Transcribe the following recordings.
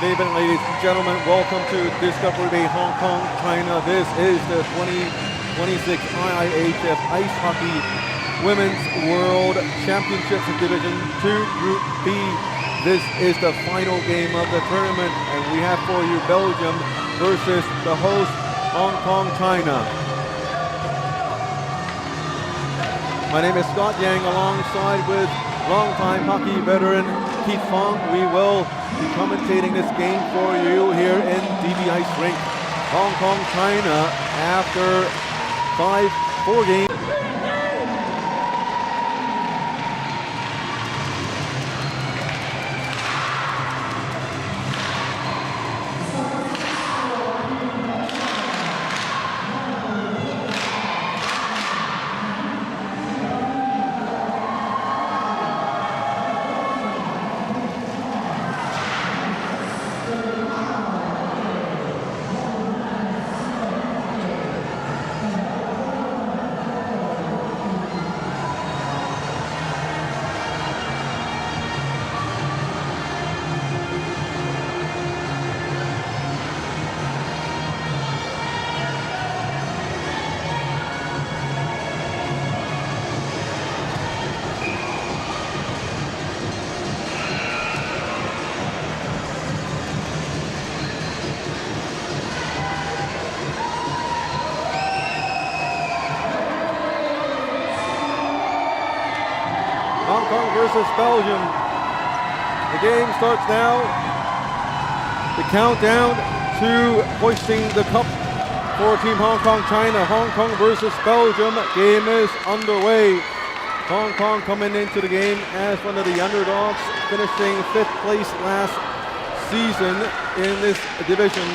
Good evening, ladies and gentlemen. Welcome to Discovery Day Hong Kong, China. This is the 2026 IIHF Ice Hockey Women's World Championships Division 2 Group B. This is the final game of the tournament, and we have for you Belgium versus the host Hong Kong, China. My name is Scott Yang, alongside with longtime hockey veteran Keith Fong. We will be commentating this game for you here in DB Ice Rink, Hong Kong, China, after 4 games. Hong Kong versus Belgium. The game starts now. The countdown to hoisting the cup for Team Hong Kong, China. Hong Kong versus Belgium. Game is underway. Hong Kong coming into the game as one of the underdogs, finishing 5th place last season in this division.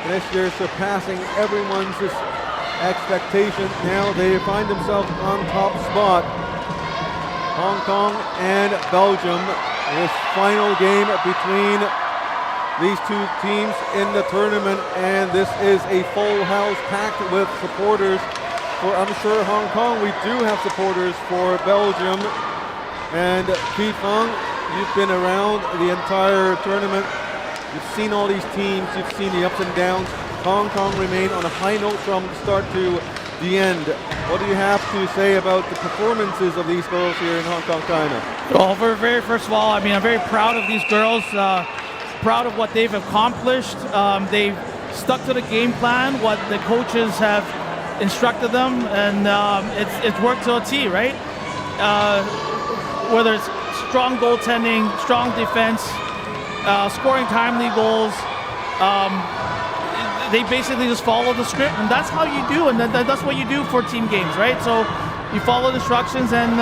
And this year surpassing everyone's expectation. Now they find themselves on top spot. Hong Kong and Belgium, this final game between these two teams in the tournament, and this is a full house packed with supporters for, I'm sure, Hong Kong. We do have supporters for Belgium. And Keith Fong, you've been around the entire tournament. You've seen all these teams, you've seen the ups and downs. Hong Kong remain on a high note from start to the end. What do you have to say about the performances of these girls here in Hong Kong, China? Well, first of all, I'm very proud of these girls, proud of what they've accomplished. They've stuck to the game plan, what the coaches have instructed them, and it's worked to a T, right? Whether it's strong goaltending, strong defense, scoring timely goals, they basically just follow the script, and that's how you do, and that's what you do for team games, right? So you follow the instructions, and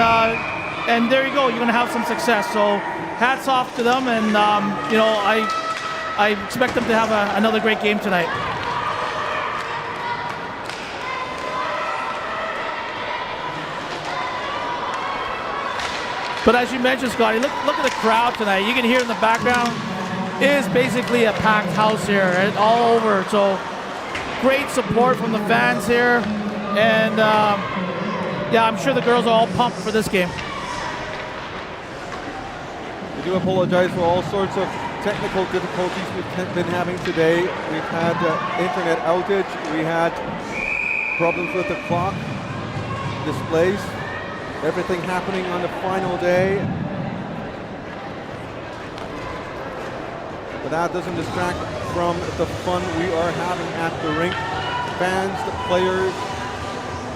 there you go. You're going to have some success. So hats off to them, and I expect them to have another great game tonight. But as you mentioned, Scotty, look at the crowd tonight. You can hear in the background. It is basically a packed house here, right? All over. So great support from the fans here, and yeah, I'm sure the girls are all pumped for this game. We do apologize for all sorts of technical difficulties we've been having today. We've had internet outage. We had problems with the clock displays. Everything happening on the final day. But that doesn't distract from the fun we are having at the rink. Fans, the players,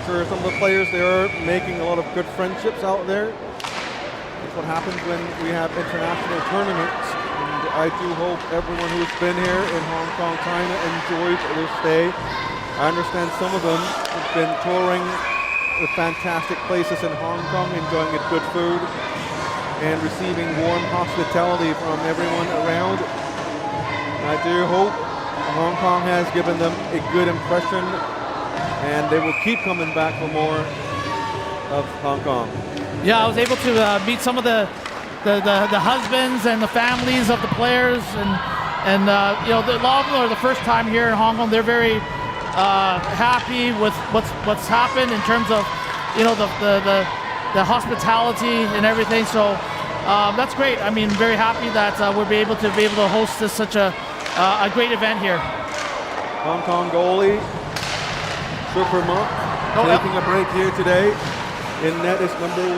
sure, some of the players, they are making a lot of good friendships out there. That's what happens when we have international tournaments. And I do hope everyone who's been here in Hong Kong, China enjoyed their stay. I understand some of them have been touring the fantastic places in Hong Kong, enjoying good food and receiving warm hospitality from everyone around. I do hope Hong Kong has given them a good impression, and they will keep coming back for more of Hong Kong. Yeah, I was able to meet some of the husbands and the families of the players, and a lot of them are the first time here in Hong Kong. They're very happy with what's happened in terms of the hospitality and everything. So that's great. I mean, very happy that we'll be able to host this such a great event here. Hong Kong goalie, Super Monk, taking a break here today. In net is number 1,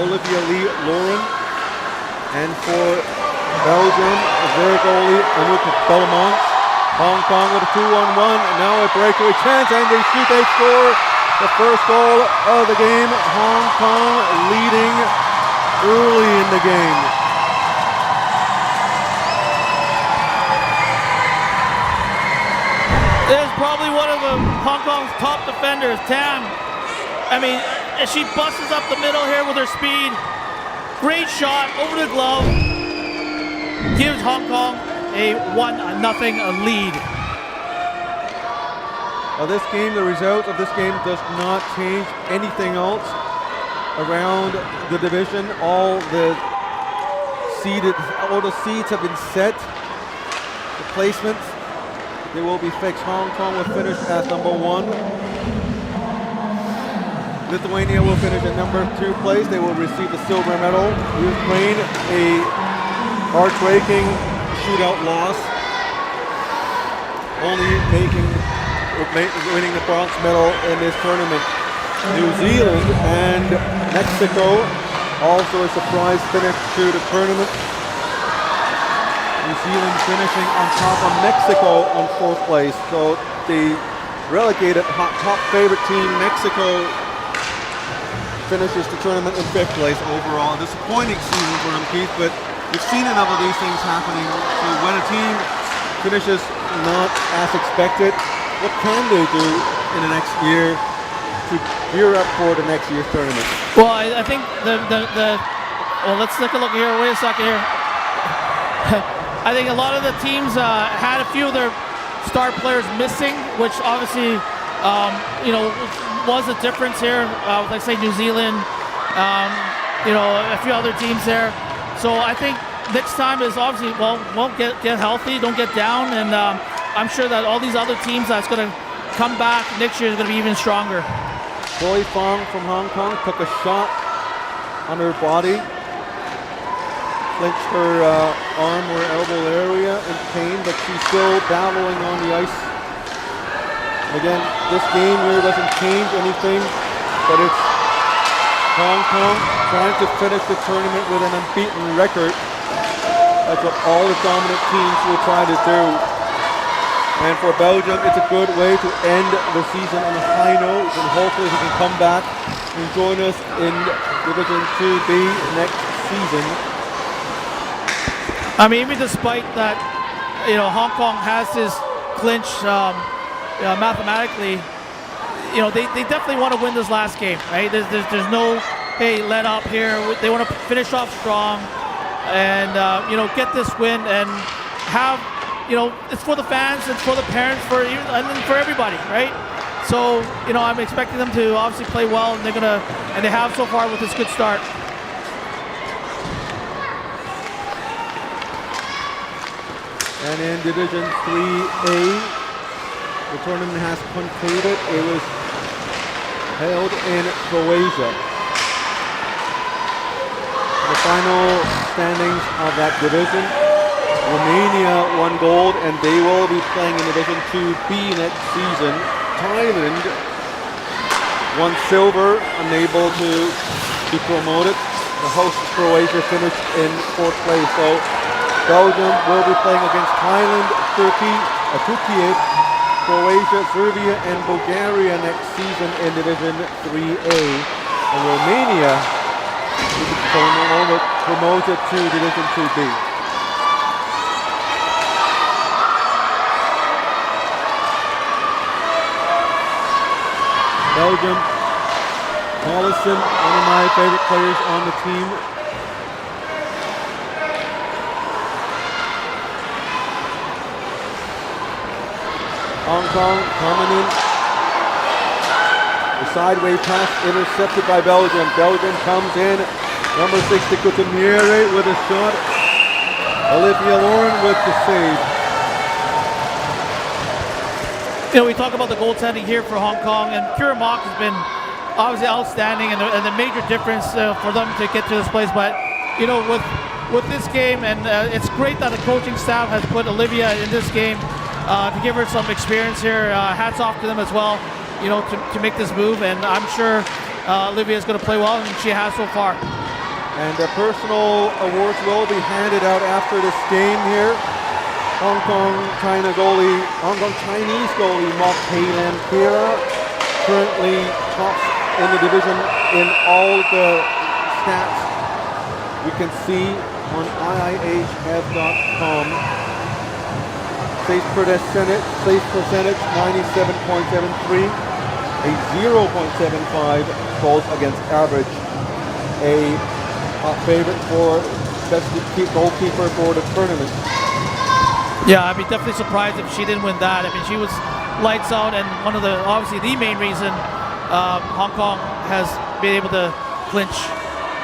Olivia Lee Lauren. And for Belgium, their goalie, Anouk Belmont. Hong Kong with a 2-on-1, and now a breakaway chance, and they shoot, they score the first goal of the game. Hong Kong leading early in the game. This is probably one of Hong Kong's top defenders, Tam. I mean, she busts up the middle here with her speed. Great shot over the glove. Gives Hong Kong a 1-0 lead. This game, the result of this game does not change anything else around the division. All the seeds have been set. The placements, they will be fixed. Hong Kong will finish as number 1. Lithuania will finish at number 2 place. They will receive the silver medal. Ukraine, a heartbreaking shootout loss, only winning the bronze medal in this tournament. New Zealand and Mexico, also a surprise finish to the tournament. New Zealand finishing on top of Mexico on 4th place. So the relegated top favorite team, Mexico, finishes the tournament in 5th place overall. A disappointing season for them, Keith, but we've seen enough of these things happening. So when a team finishes not as expected, what can they do in the next year to gear up for the next year's tournament? Well, I think well, let's take a look here. Wait a second here. I think a lot of the teams had a few of their star players missing, which obviously, was a difference here. Like say New Zealand, a few other teams there. So I think next time is obviously, get healthy, don't get down, and I'm sure that all these other teams that's going to come back next year is going to be even stronger. Chloe Fong from Hong Kong took a shot on her body, clinched her arm or elbow area in pain, but she's still battling on the ice. Again, this game here doesn't change anything, but it's Hong Kong trying to finish the tournament with an unbeaten record. That's what all the dominant teams will try to do. And for Belgium, it's a good way to end the season on a high note, and hopefully he can come back and join us in Division 2B next season. I mean, even despite that, Hong Kong has this clinch mathematically, they definitely want to win this last game, right? There's no, hey, let up here. They want to finish off strong and, get this win and have, it's for the fans, it's for the parents, and then for everybody, right? So, I'm expecting them to obviously play well, and they have so far with this good start. And in Division 3A, the tournament has concluded. It was held in Croatia. The final standings of that division, Romania won gold, and they will be playing in Division 2B next season. Thailand won silver, unable to be promoted. The host Croatia finished in 4th place. So Belgium will be playing against Thailand, Turkey, Croatia, Serbia, and Bulgaria next season in Division 3A. And Romania will be promoted to Division 2B. Belgium, Paulison, one of my favorite players on the team. Hong Kong coming in. The sideway pass intercepted by Belgium. Belgium comes in. Number 60, Couturier with a shot. Olivia Lauren with the save. We talk about the goaltending here for Hong Kong, and Kira Mock has been obviously outstanding and the major difference for them to get to this place. But you know, with this game, and it's great that the coaching staff has put Olivia in this game to give her some experience here. Hats off to them as well, you know, to make this move. And I'm sure Olivia is going to play well, and she has so far. And the personal awards will be handed out after this game here. Hong Kong Chinese goalie Mok Hei-Lam Kira currently tops in the division in all the stats you can see on IIHF.com. Save percentage 97.73, a 0.75 goals against average, a favorite for best goalkeeper for the tournament. Yeah, I'd be definitely surprised if she didn't win that. I mean, she was lights out, and one of the, obviously the main reason Hong Kong has been able to clinch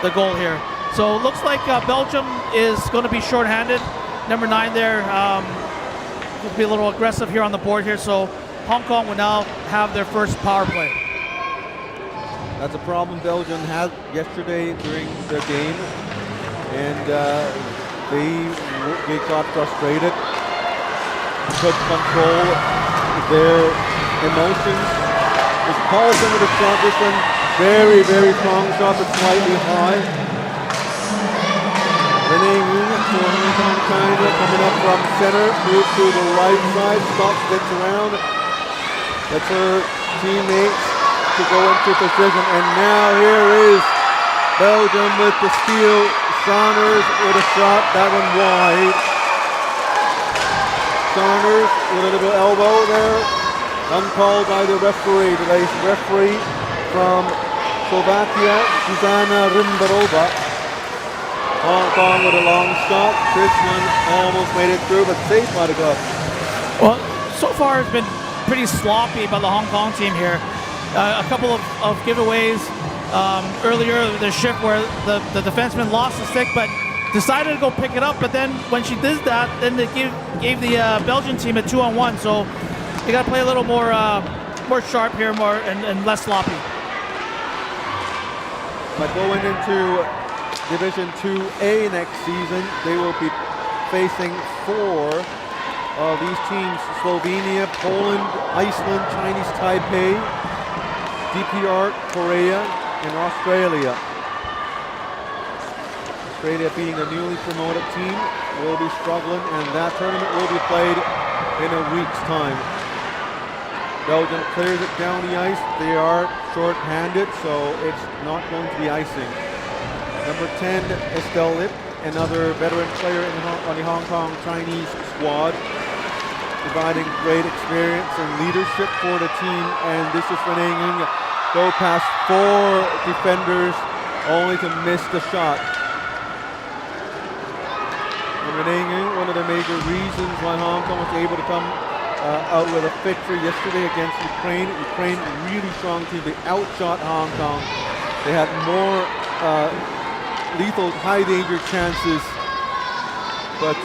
the goal here. So it looks like Belgium is going to be shorthanded. Number 9 there will be a little aggressive here on the board here. So Hong Kong will now have their first power play. That's a problem Belgium had yesterday during the game, and they got frustrated, could control their emotions. It's Paulson with a shot. This one very, very strong shot, but slightly high. Renee Ng for Hong Kong China coming up from center, moves to the right side, stops, gets around, gets her teammates to go into position, and now here is Belgium with the steal. Saunders with a shot, that one wide. Saunders with a little elbow there, uncalled by the referee. The referee from Slovakia, Zuzana Rimbarova. Hong Kong with a long shot. Christian almost made it through, but saved by the glove. Well, so far it's been pretty sloppy by the Hong Kong team here. A couple of giveaways earlier in the shift where the defenseman lost the stick, but decided to go pick it up. But then when she did that, then they gave the Belgian team a 2-on-1. So they got to play a little more sharp here, and less sloppy. But going into Division 2A next season, they will be facing 4 of these teams: Slovenia, Poland, Iceland, Chinese Taipei, DPR, Korea, and Australia. Australia, being a newly promoted team, will be struggling, and that tournament will be played in a week's time. Belgium clears it down the ice. They are short-handed, so it's not going to be icing. Number 10, Estelle Lip, another veteran player on the Hong Kong Chinese squad, providing great experience and leadership for the team. And this is Renee Ng, go past 4 defenders only to miss the shot. And Renee Ng, one of the major reasons why Hong Kong was able to come out with a victory yesterday against Ukraine. Ukraine, really strong team. They outshot Hong Kong. They had more lethal high danger chances, but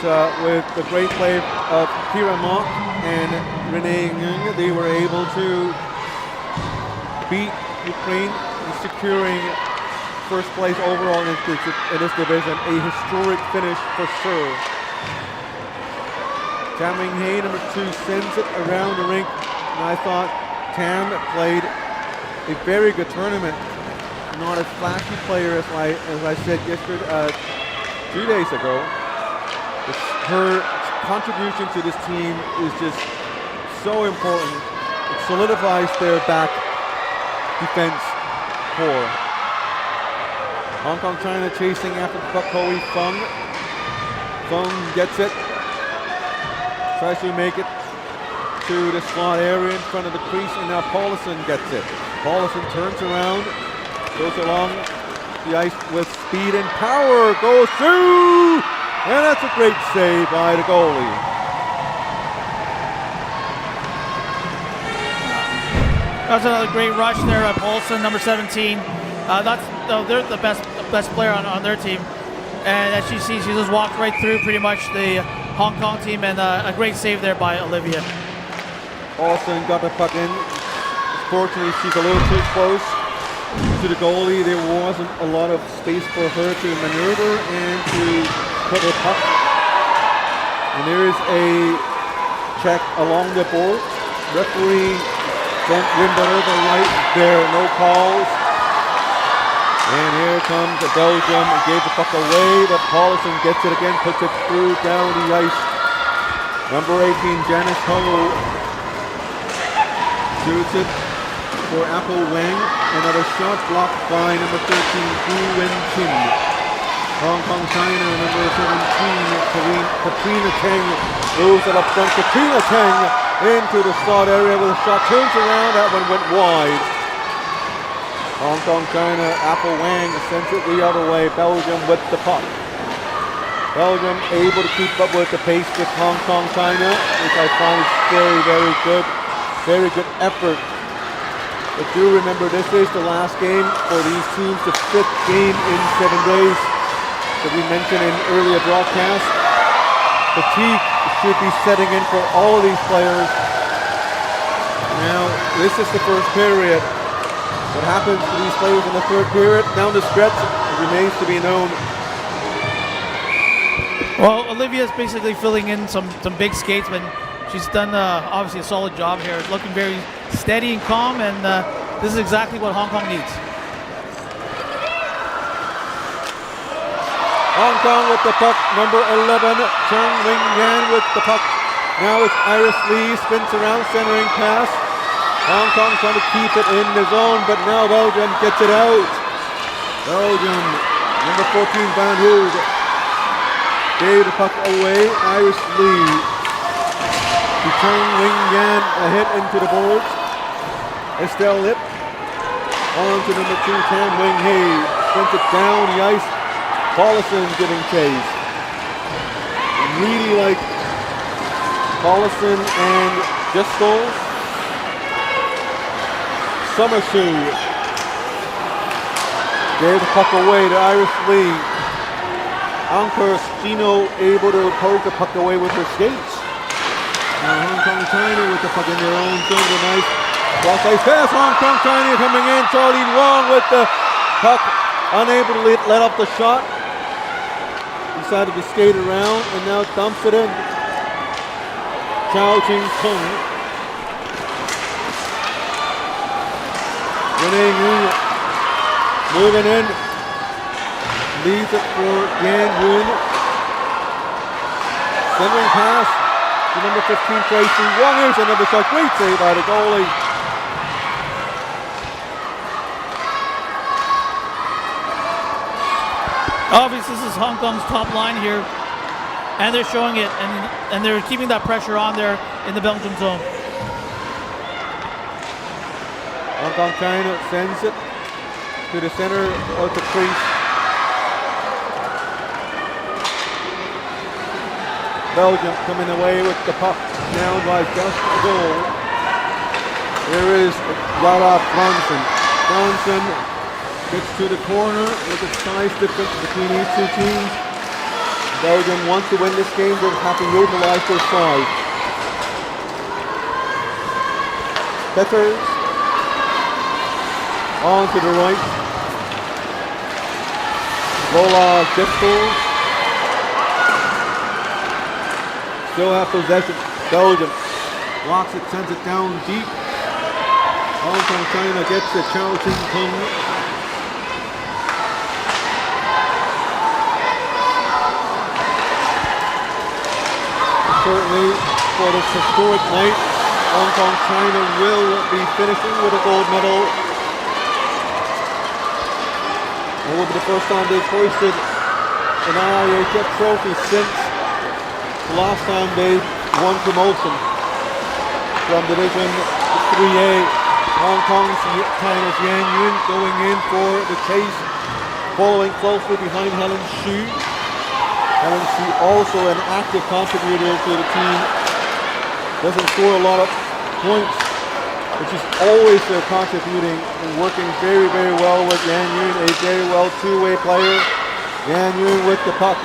with the great play of Kira Mok and Renee Ng, they were able to beat Ukraine, securing first place overall in this division. A historic finish for sure. Tam Ming Hei, number 2, sends it around the rink, and I thought Tam played a very good tournament. Not a flashy player as I said yesterday, 2 days ago. Her contribution to this team is just so important. It solidifies their back defense core. Hong Kong China chasing after Pak Hoi Fung. Fung gets it. Tries to make it to the slot area in front of the crease, and now Paulson gets it. Paulson turns around, goes along the ice with speed and power, goes through, and that's a great save by the goalie. That's another great rush there by Paulson, number 17. They're the best player on their team, and as you see, she just walked right through pretty much the Hong Kong team, and a great save there by Olivia. Paulson got the puck in. Fortunately, she's a little too close. to the goalie. There wasn't a lot of space for her to maneuver and to put her puck. And there is a check along the board. Referee sent Wimber over right there, no calls. And here comes Belgium, gave the puck away, but Paulson gets it again, puts it through down the ice. Number 18, Janice Ho, shoots it for Apple Wang. Another shot blocked by number 13, Gu Wen-chin. Hong Kong, China, number 17, Katrina Cheng moves it up front. Katrina Cheng into the slot area with a shot, turns around, that one went wide. Hong Kong, China, Apple Wang sends it the other way. Belgium with the puck. Belgium able to keep up with the pace with Hong Kong, China, which I find is very, very good. Very good effort. But do remember, this is the last game for these teams, the 5th game in 7 days. That we mentioned in earlier broadcasts. Fatigue should be setting in for all of these players. Now, this is the first period. What happens to these players in the third period down the stretch remains to be known. Well, Olivia's basically filling in some big skates, but she's done obviously a solid job here. Looking very steady and calm, and this is exactly what Hong Kong needs. Hong Kong with the puck, number 11, Cheng Wing Yan with the puck. Now it's Iris Lee, spins around, centering pass. Hong Kong trying to keep it in the zone, but now Belgium gets it out. Belgium, number 14, Van Hoog, gave the puck away. Iris Lee to Cheng Wing Yan, a hit into the boards. Estelle Lip on to number 2, Tam Wing Hei, spins it down the ice. Paulson giving chase. Really like Paulson and Giscoles. Summershoe gave the puck away to Iris Lee. Ankur Stino able to poke the puck away with her skates. Now Hong Kong China with the puck in their own zone. The nice cross ice pass. Hong Kong China coming in. Charlene Wong with the puck, unable to let up the shot. Decided to skate around and now dumps it in. Chao Ching Kung. Renee Nguyen moving in. Leaves it for Yan Yun. Centering pass to number 15, Tracy Wong. Here's another shot. Great save by the goalie. Obviously, this is Hong Kong's top line here, and they're showing it, and they're keeping that pressure on there in the Belgium zone. Hong Kong China sends it to the center of the crease. Belgium coming away with the puck, down by just a goal. There is Lara Bronson. Bronson gets to the corner. Look at the size difference between these two teams. Belgium wants to win this game. They have to utilize their size. Petters on to the right. Lola Giscoles. Still have possession. Belgium blocks it, sends it down deep. Hong Kong China gets it. Chao Ching Kung. Certainly for this historic night, Hong Kong China will be finishing with a gold medal. It will be the first time they've hoisted an IIHF trophy since the last time they won promotion from Division 3A. Hong Kong's China's Yan Yun going in for the chase, following closely behind Helen Xu. Helen Xu also an active contributor to the team. Doesn't score a lot of points, but she's always contributing and working very, very well with Yan Yun, a very well two-way player. Yan Yun with the puck.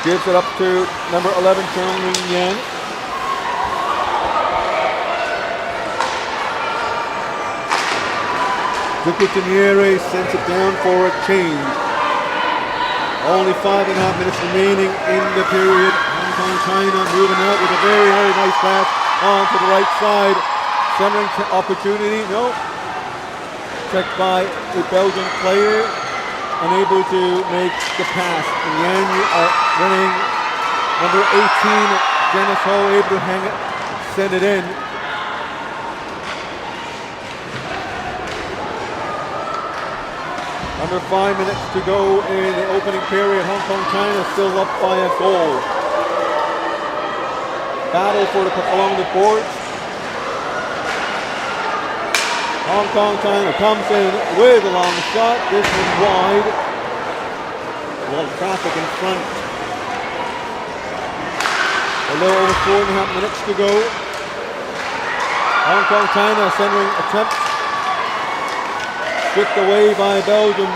Gives it up to number 11, Cheng Wing Yan. De Coutiniere sends it down for a change. Only 5.5 minutes remaining in the period. Hong Kong China moving out with a very, very nice pass onto the right side. Centering opportunity, no. Checked by a Belgian player, unable to make the pass. And Yan running number 18, Dennis Ho, able to hang it, send it in. Under 5 minutes to go in the opening period. Hong Kong China still up by a goal. Battle for the puck along the boards. Hong Kong China comes in with a long shot. This one wide. A lot of traffic in front. A little over 4.5 minutes to go. Hong Kong China centering attempt. Stripped away by Belgium.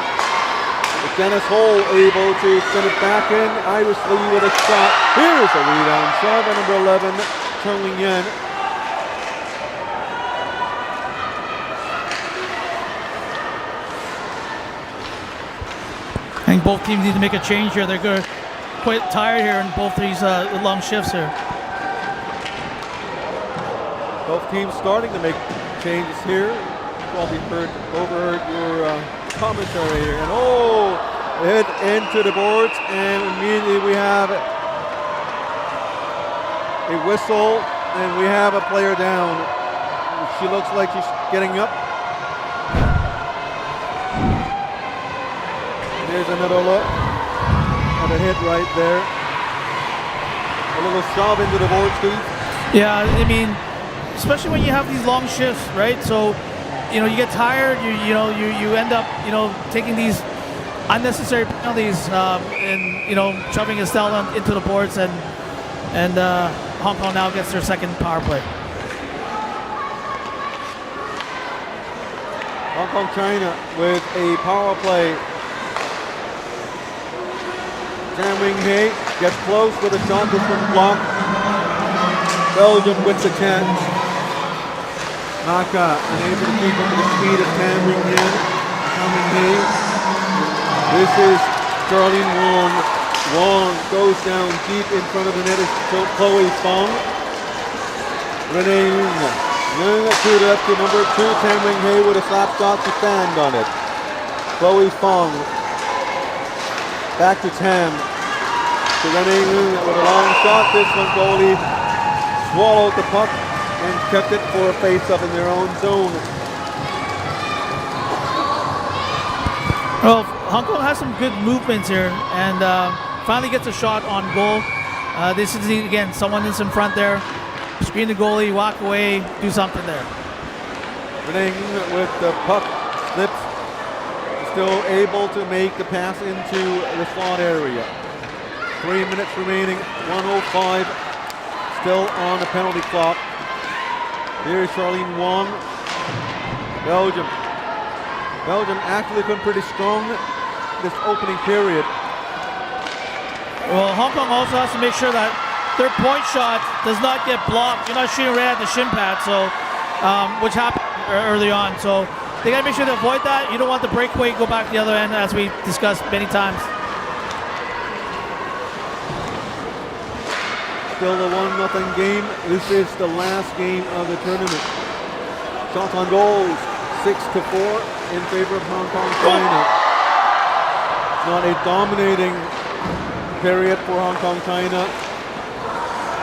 Dennis Hole able to send it back in. Iris Lee with a shot. Here's a rebound shot by number 11, Cheng Wing-Yan. I think both teams need to make a change here. They're quite tired here in both these long shifts here. Both teams starting to make changes here. Probably overheard your commentary here. And head into the boards, and immediately we have a whistle, and we have a player down. She looks like she's getting up. And there's another look at a hit right there. A little shove into the boards, Steve. Yeah, I mean, especially when you have these long shifts, right? So, you know, you get tired. You end up, taking these unnecessary penalties and shoving Estelle into the boards, and Hong Kong now gets their second power play. Hong Kong China with a power play. Zhang Wing-Hei gets close with a shot. This one blocked. Belgium with the chance. Naka unable to keep up with the speed of Tan Wing-Yan. This is Charlene Wong. Wong goes down deep in front of the net. Is Chloe Fong. Renee Yung. Yung to the left to number 2, Tan Wing-Hei with a slap shot to stand on it. Chloe Fong. Back to Tam. To Renee Yung with a long shot. This one goalie swallowed the puck and kept it for a face-up in their own zone. Well, Hong Kong has some good movements here, and finally gets a shot on goal. This is, again, someone is in front there. Screen the goalie, walk away, do something there. Renee with the puck, slips, still able to make the pass into the slot area. 3 minutes remaining, 1:05, still on the penalty clock. Here's Charlene Wong. Belgium actually been pretty strong this opening period. Well, Hong Kong also has to make sure that their point shot does not get blocked. You're not shooting right at the shin pad, so which happened early on. So they got to make sure to avoid that. You don't want the breakaway to go back the other end, as we discussed many times. Still a 1-0 game. This is the last game of the tournament. Shots on goals, 6-4 in favor of Hong Kong China. It's not a dominating period for Hong Kong China,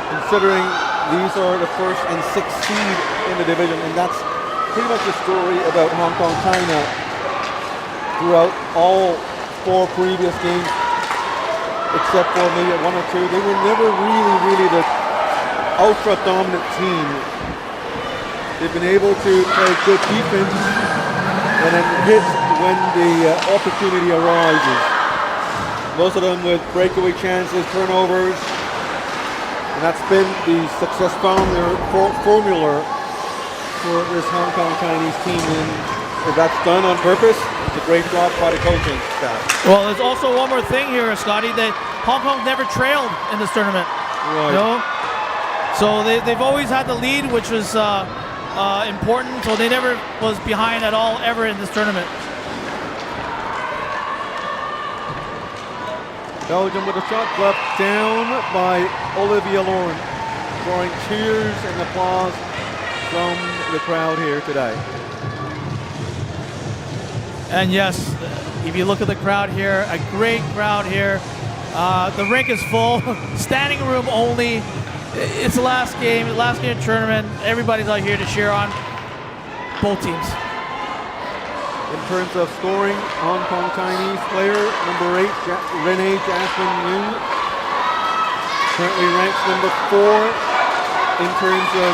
considering these are the 1st and 6th seed in the division, and that's pretty much the story about Hong Kong China throughout all 4 previous games, except for maybe 1 or 2. They were never really the ultra dominant team. They've been able to play good defense and then hit when the opportunity arises. Most of them with breakaway chances, turnovers, and that's been the success formula for this Hong Kong Chinese team. And if that's done on purpose, it's a great job by the coaching staff. Well, there's also one more thing here, Scotty, that Hong Kong never trailed in this tournament. Right. So they've always had the lead, which was important, so they never was behind at all ever in this tournament. Belgium with a shot left down by Olivia Lorne, drawing cheers and applause from the crowd here today. And yes, if you look at the crowd here, a great crowd here. The rink is full, standing room only. It's the last game of the tournament. Everybody's out here to cheer on both teams. In terms of scoring, Hong Kong Chinese player number 8, Renee Jasmine Yu, currently ranks number 4 in terms of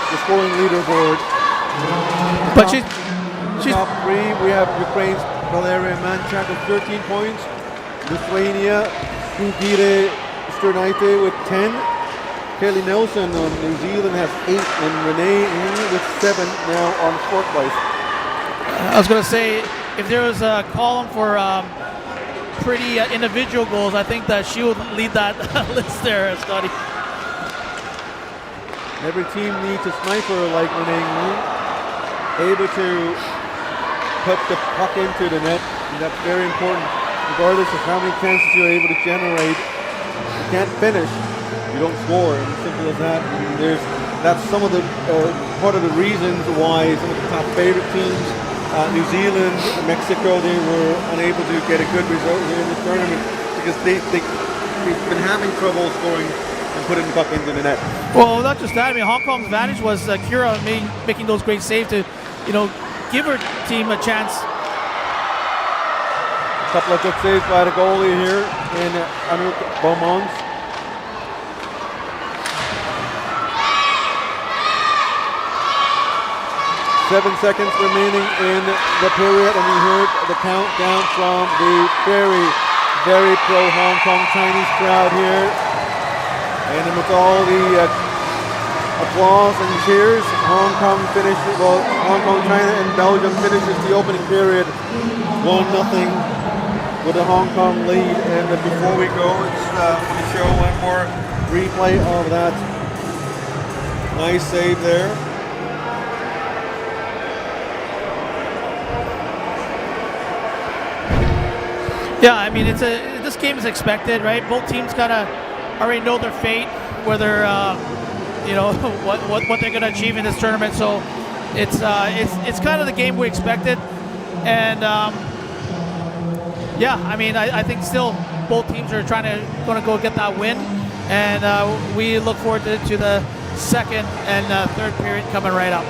the scoring leaderboard. But she's top 3, we have Ukraine's Valeria Manchak with 13 points, Lithuania, Gugire Sternaite with 10, Kelly Nelson on New Zealand has 8, and Renee Ng with 7 now on 4th place. I was going to say, if there was a column for pretty individual goals, I think that she would lead that list there, Scotty. Every team needs a sniper like Renee Ng, able to put the puck into the net, and that's very important. Regardless of how many chances you're able to generate, you can't finish, you don't score, and as simple as that. And that's some of the part of the reasons why some of the top favorite teams, New Zealand, Mexico, they were unable to get a good result here in the tournament because they've been having trouble scoring and putting the puck into the net. Well, not just that. I mean, Hong Kong's advantage was Kira making those great saves to, give her team a chance. A couple of good saves by the goalie here in Anouk Beaumont. Seven seconds remaining in the period, and we heard the countdown from the very, very pro Hong Kong Chinese crowd here. And with all the applause and cheers, Hong Kong China and Belgium finishes the opening period 1-0 with a Hong Kong lead. And before we go, I want to show one more replay of that nice save there. Yeah, I mean, this game is expected, right? Both teams kind of already know their fate, whether what they're going to achieve in this tournament. So it's kind of the game we expected, and yeah, I mean, I think still both teams are going to go get that win, and we look forward to the second and third period coming right up.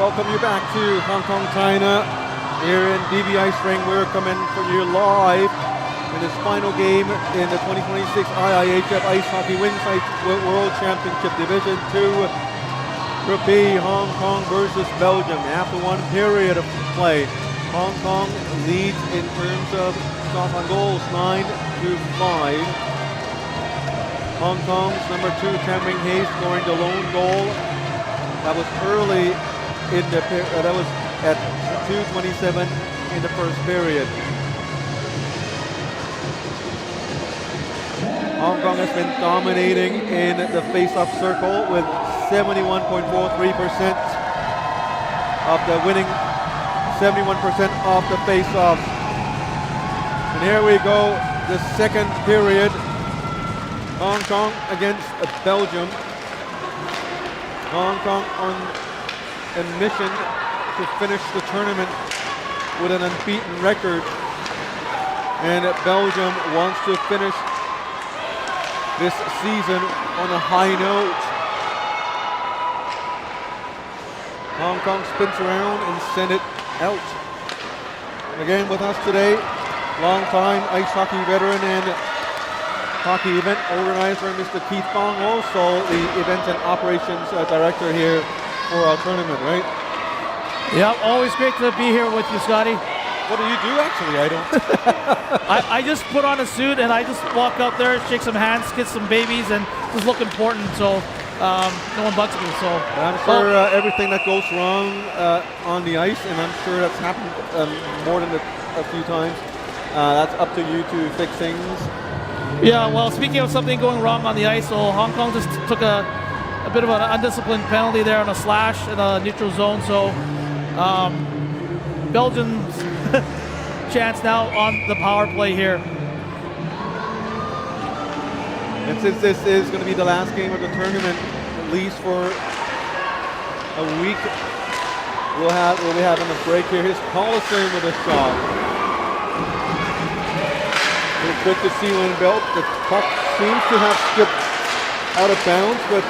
welcome you back to Hong Kong, China. Here in DB Ice Ring, we're coming for you live in this final game in the 2026 IIHF Ice Hockey Winsight World Championship Division 2. Group B, Hong Kong versus Belgium. After one period of play, Hong Kong leads in terms of shots on goals, 9-5. Hong Kong's number 2, Cameron Hayes, scoring the lone goal. That was early in the that was at 2:27 in the first period. Hong Kong has been dominating in the face-off circle with 71.43% of the winning, 71% of the face-offs. And here we go, the second period. Hong Kong against Belgium. Hong Kong on a mission to finish the tournament with an unbeaten record. And Belgium wants to finish this season on a high note. Hong Kong spins around and sends it out. Again with us today, long-time ice hockey veteran and hockey event organizer, Mr. Keith Fong, also the events and operations director here for our tournament, right? Yeah, always great to be here with you, Scotty. What do you do actually? I don't. I just put on a suit and I just walk out there, shake some hands, kiss some babies, and just look important. So no one bugs me. So I'm sure everything that goes wrong on the ice, and I'm sure that's happened more than a few times. That's up to you to fix things. Yeah, well, speaking of something going wrong on the ice, so Hong Kong just took a bit of an undisciplined penalty there on a slash in a neutral zone. So Belgium's chance now on the power play here. And since this is going to be the last game of the tournament, at least for a week, we'll be having a break here. Here's Collison with a shot. It's good to see when the puck seems to have skipped out of bounds, but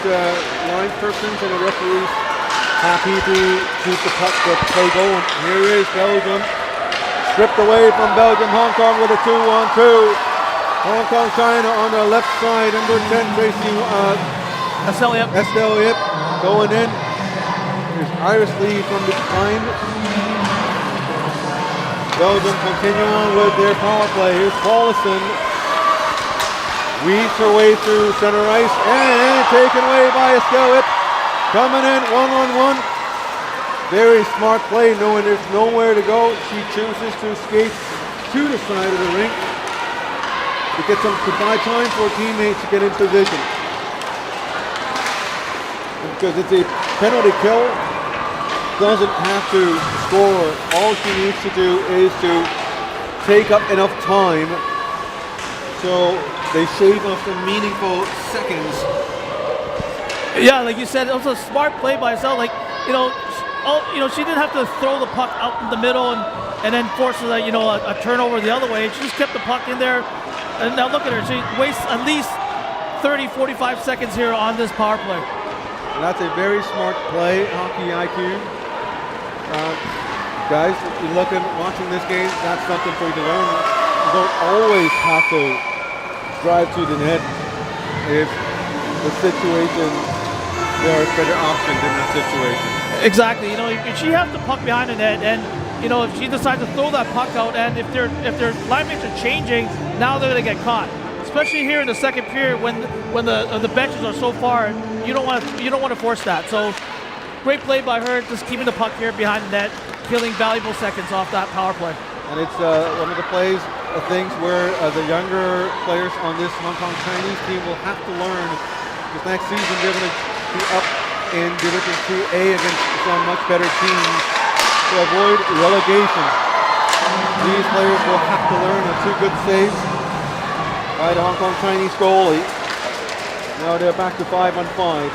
line persons and the referees happy to keep the play going. Here is Belgium. Stripped away from Belgium. Hong Kong with a 2-1-2. Hong Kong, China on the left side. Number 10, Tracy Estelle Yip going in. Here's Iris Lee from behind. Belgium continue on with their power play. Here's Paulison. Weaves her way through center ice and taken away by Estelle Yip. Coming in, 1-on-1. Very smart play, knowing there's nowhere to go. She chooses to escape to the side of the rink to get some goodbye time for teammates to get in position. Because it's a penalty kill, doesn't have to score. All she needs to do is to take up enough time so they shave off some meaningful seconds. Yeah, like you said, it was a smart play by herself. Like, she didn't have to throw the puck out in the middle and then force a turnover the other way. She just kept the puck in there. And now look at her. She wastes at least 30, 45 seconds here on this power play. And that's a very smart play, hockey IQ. Guys, if you're watching this game, that's something for you to learn. You don't always have to drive to the net if the situation, there are better options in that situation. Exactly. If she has the puck behind the net, and if she decides to throw that puck out, and if their line mates are changing, now they're going to get caught. Especially here in the second period when the benches are so far, you don't want to force that. So great play by her, just keeping the puck here behind the net, killing valuable seconds off that power play. And it's one of the things where the younger players on this Hong Kong Chinese team will have to learn. Because next season they're going to be up in Division 2A against some much better teams to avoid relegation. These players will have to learn on 2 good saves by the Hong Kong Chinese goalie. Now they're back to 5-on-5.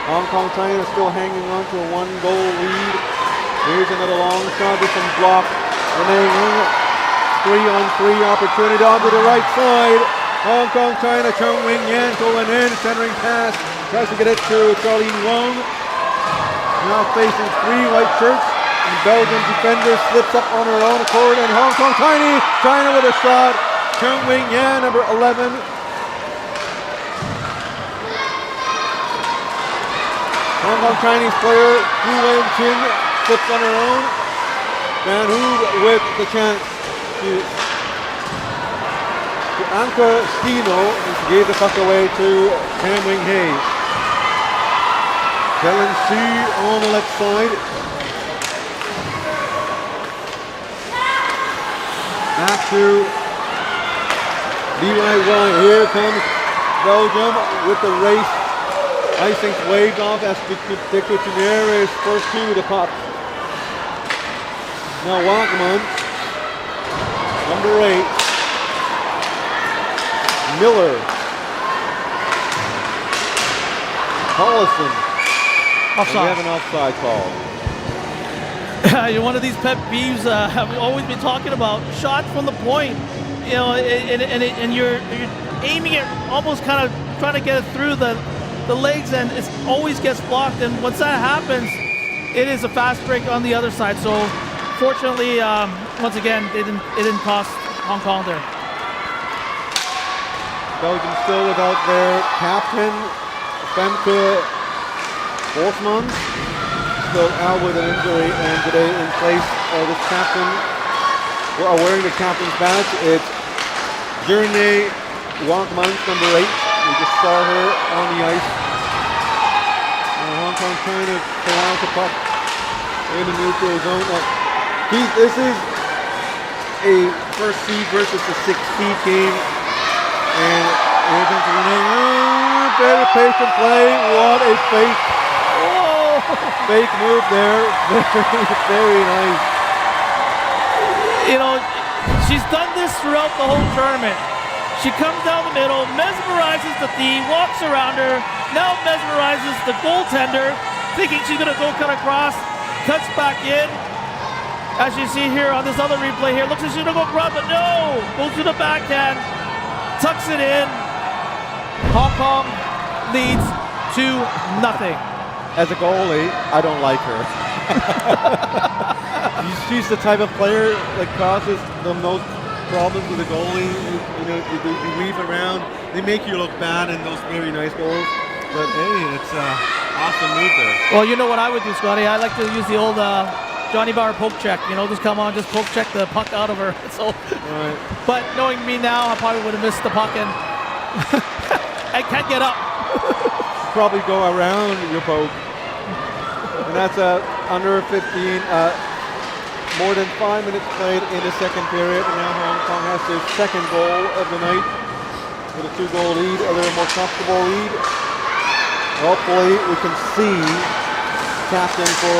Hong Kong China still hanging on to a 1-goal lead. Here's another long shot with some block. And then 3-on-3 opportunity onto the right side. Hong Kong China, Chung Wing Yan going in, centering pass. Tries to get it to Charlene Wong. Now facing 3 white shirts. And Belgium defender slips up on her own accord, and Hong Kong China with a shot. Chung Wing Yan, number 11. Hong Kong Chinese player Hu Wen Chin slips on her own. Van Hu with the chance to Anka Stino, and she gave the puck away to Cam Wing Hei. Kellen Shi on the left side. Back to DIY. Here comes Belgium with the race. Icing waved off as de Coutumier is first to the puck. Now Wagman, number 8. Miller. Collison. Offside. We have an offside call. You're one of these pet peeves I've always been talking about. Shot from the point, you know, and you're aiming it almost kind of trying to get it through the legs, and it always gets blocked. And once that happens, it is a fast break on the other side. So fortunately, once again, it didn't cost Hong Kong there. Belgium still without their captain, Femke Bosman. Still out with an injury, and today in place of this captain, wearing the captain's badge, it's Journey Wagmans, number 8. We just saw her on the ice. Hong Kong trying to pull out the puck in the neutral zone. Keith, this is a first seed versus a 6th seed game, and here comes Renee. Very patient play. What a fake! Fake move there. Very nice. You know, she's done this throughout the whole tournament. She comes down the middle, mesmerizes the D, walks around her, now mesmerizes the goaltender, thinking she's going to go cut across, cuts back in. As you see here on this other replay here, looks like she's going to go grab, but no! Goes to the backhand, tucks it in. Hong Kong leads 2-0. As a goalie, I don't like her. She's the type of player that causes the most problems with the goalie. You know, you weave around, they make you look bad in those very nice goals. But hey, it's an awesome move there. Well, you know what I would do, Scotty? I like to use the old Johnny Bauer poke check. You know, just come on, just poke check the puck out of her. So, right. But knowing me now, I probably would have missed the puck, and I can't get up. Probably go around your poke. And that's under 15. More than 5 minutes played in the second period, and now Hong Kong has their second goal of the night with a 2-goal lead, a little more comfortable lead. Hopefully we can see captain for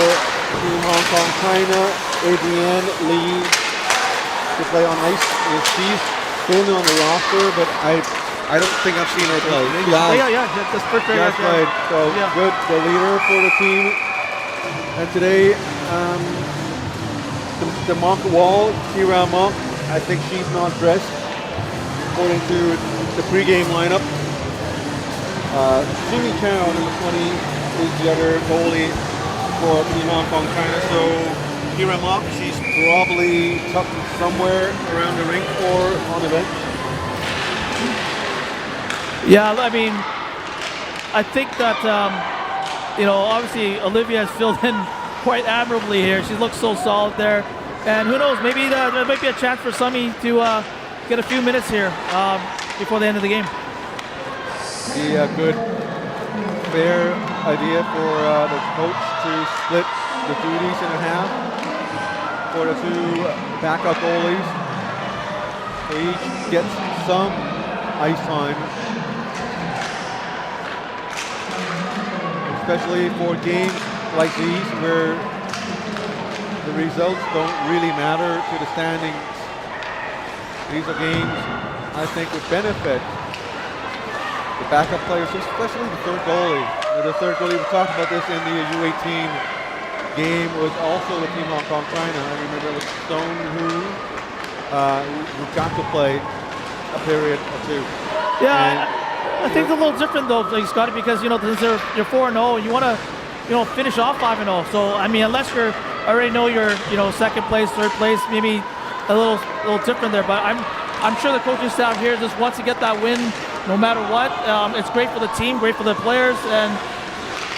Team Hong Kong China, Adrienne Lee, to play on ice. She's been on the roster, but I don't think I've seen her play. Yeah, that's perfect. Yeah, played. So good, the leader for the team. And today, the Monk wall, Kira Monk, I think she's not dressed, according to the pregame lineup. Jimmy Chow, number 20, is the other goalie for Team Hong Kong China. So Kira Monk, she's probably tucked somewhere around the rink or on the bench. Yeah, I mean, I think that, you know, obviously Olivia has filled in quite admirably here. She looks so solid there. And who knows, maybe there might be a chance for Summy to get a few minutes here before the end of the game. Be a good, fair idea for the coach to split the duties in half for the 2 backup goalies. So each gets some ice time, especially for games like these where the results don't really matter to the standings. These are games I think would benefit the backup players, especially the third goalie. The third goalie, we talked about this in the U18 game, was also the Team Hong Kong China. I remember it was Stone who got to play a period or 2. Yeah, I think it's a little different though, like Scotty, because you know since you're 4-0, you want to finish off 5-0. So I mean, unless you're already know you're second place, third place, maybe a little different there. But I'm sure the coaching staff here just wants to get that win no matter what. It's great for the team, great for the players, and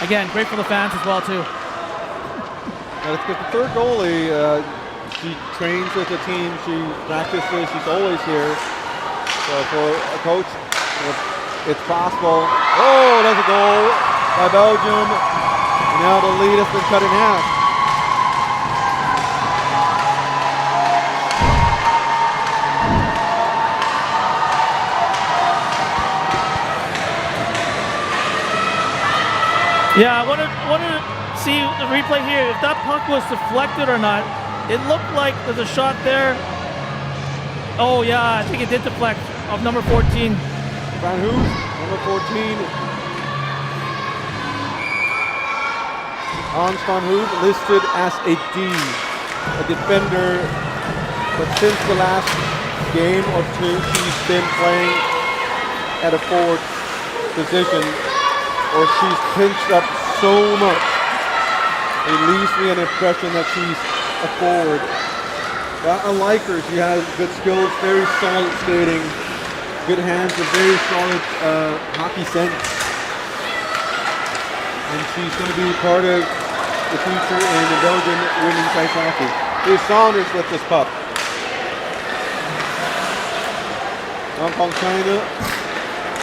again, great for the fans as well too. Now, the third goalie, she trains with the team, she practices, she's always here. So for a coach, it's possible. Oh, that's a goal by Belgium. And now the lead has been cut in half. Yeah, I wanted to see the replay here. If that puck was deflected or not. It looked like there's a shot there. Oh yeah, I think it did deflect of number 14. Van Hoef, number 14. Hans Van Hoef listed as a D, a defender, but since the last game or two, she's been playing at a forward position, or she's pinched up so much. It leaves me an impression that she's a forward. I like her. She has good skills, very solid skating, good hands, a very solid hockey sense. And she's going to be part of the future in the Belgian women's ice hockey. Here's Saunders with this puck. Hong Kong, China.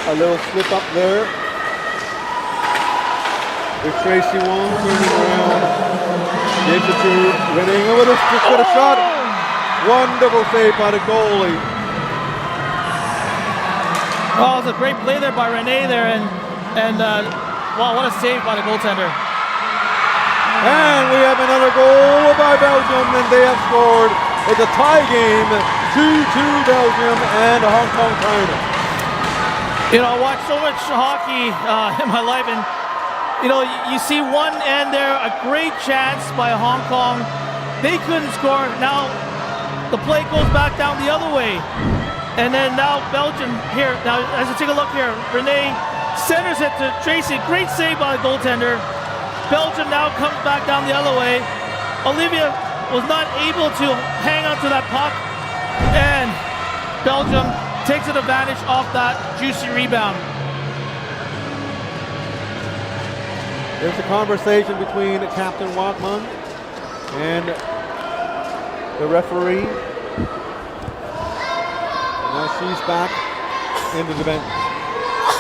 A little slip up there. With Tracy Wong turning around. Gives it to Renee with a shot. Wonderful save by the goalie. Oh, it was a great play there by Renee there, and wow, what a save by the goaltender. And we have another goal by Belgium, and they have scored. It's a tie game, 2-2 Belgium and Hong Kong, China. I watched so much hockey in my life, and you see one end there, a great chance by Hong Kong. They couldn't score. Now the play goes back down the other way. And then now Belgium here. Now as you take a look here, Renee centers it to Tracy. Great save by the goaltender. Belgium now comes back down the other way. Olivia was not able to hang on to that puck. And Belgium takes an advantage off that juicy rebound. There's a conversation between Captain Watman and the referee. Now she's back into the bench.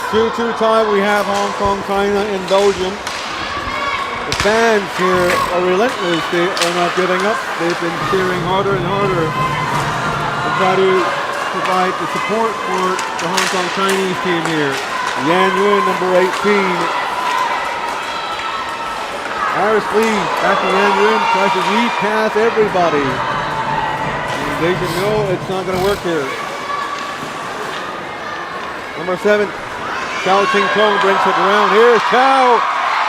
2-2 tie. We have Hong Kong, China, and Belgium. The fans here are relentless. They are not giving up. They've been cheering harder and harder to try to provide the support for the Hong Kong Chinese team here. Yan Yun, number 18. Iris Lee, after Yan Yun, tries to lead past everybody. And they should know it's not going to work here. Number 7, Chao Ching Tong brings it around. Here's Chao,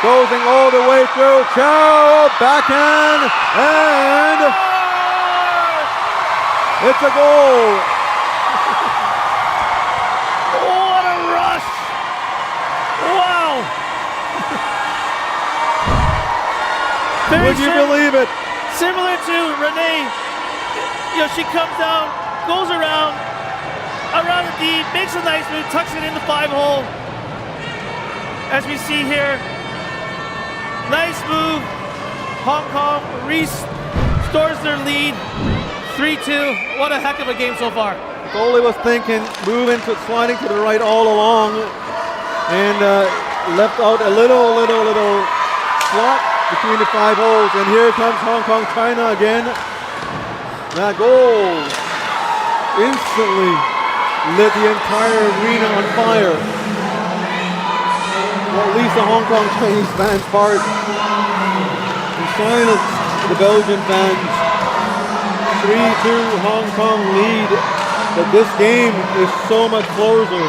closing all the way through. Chao, backhand, and it's a goal. What a rush! Wow! Would you believe it? Similar to Renee, she comes down, goes around the D, makes a nice move, tucks it in the 5-hole. As we see here, nice move. Hong Kong restores their lead, 3-2. What a heck of a game so far. The goalie was thinking, sliding to the right all along, and left out a little slot between the 5 holes, and here comes Hong Kong, China again. That goal instantly lit the entire arena on fire. Well, at least the Hong Kong Chinese fans part and silenced the Belgian fans. 3-2 Hong Kong lead, but this game is so much closer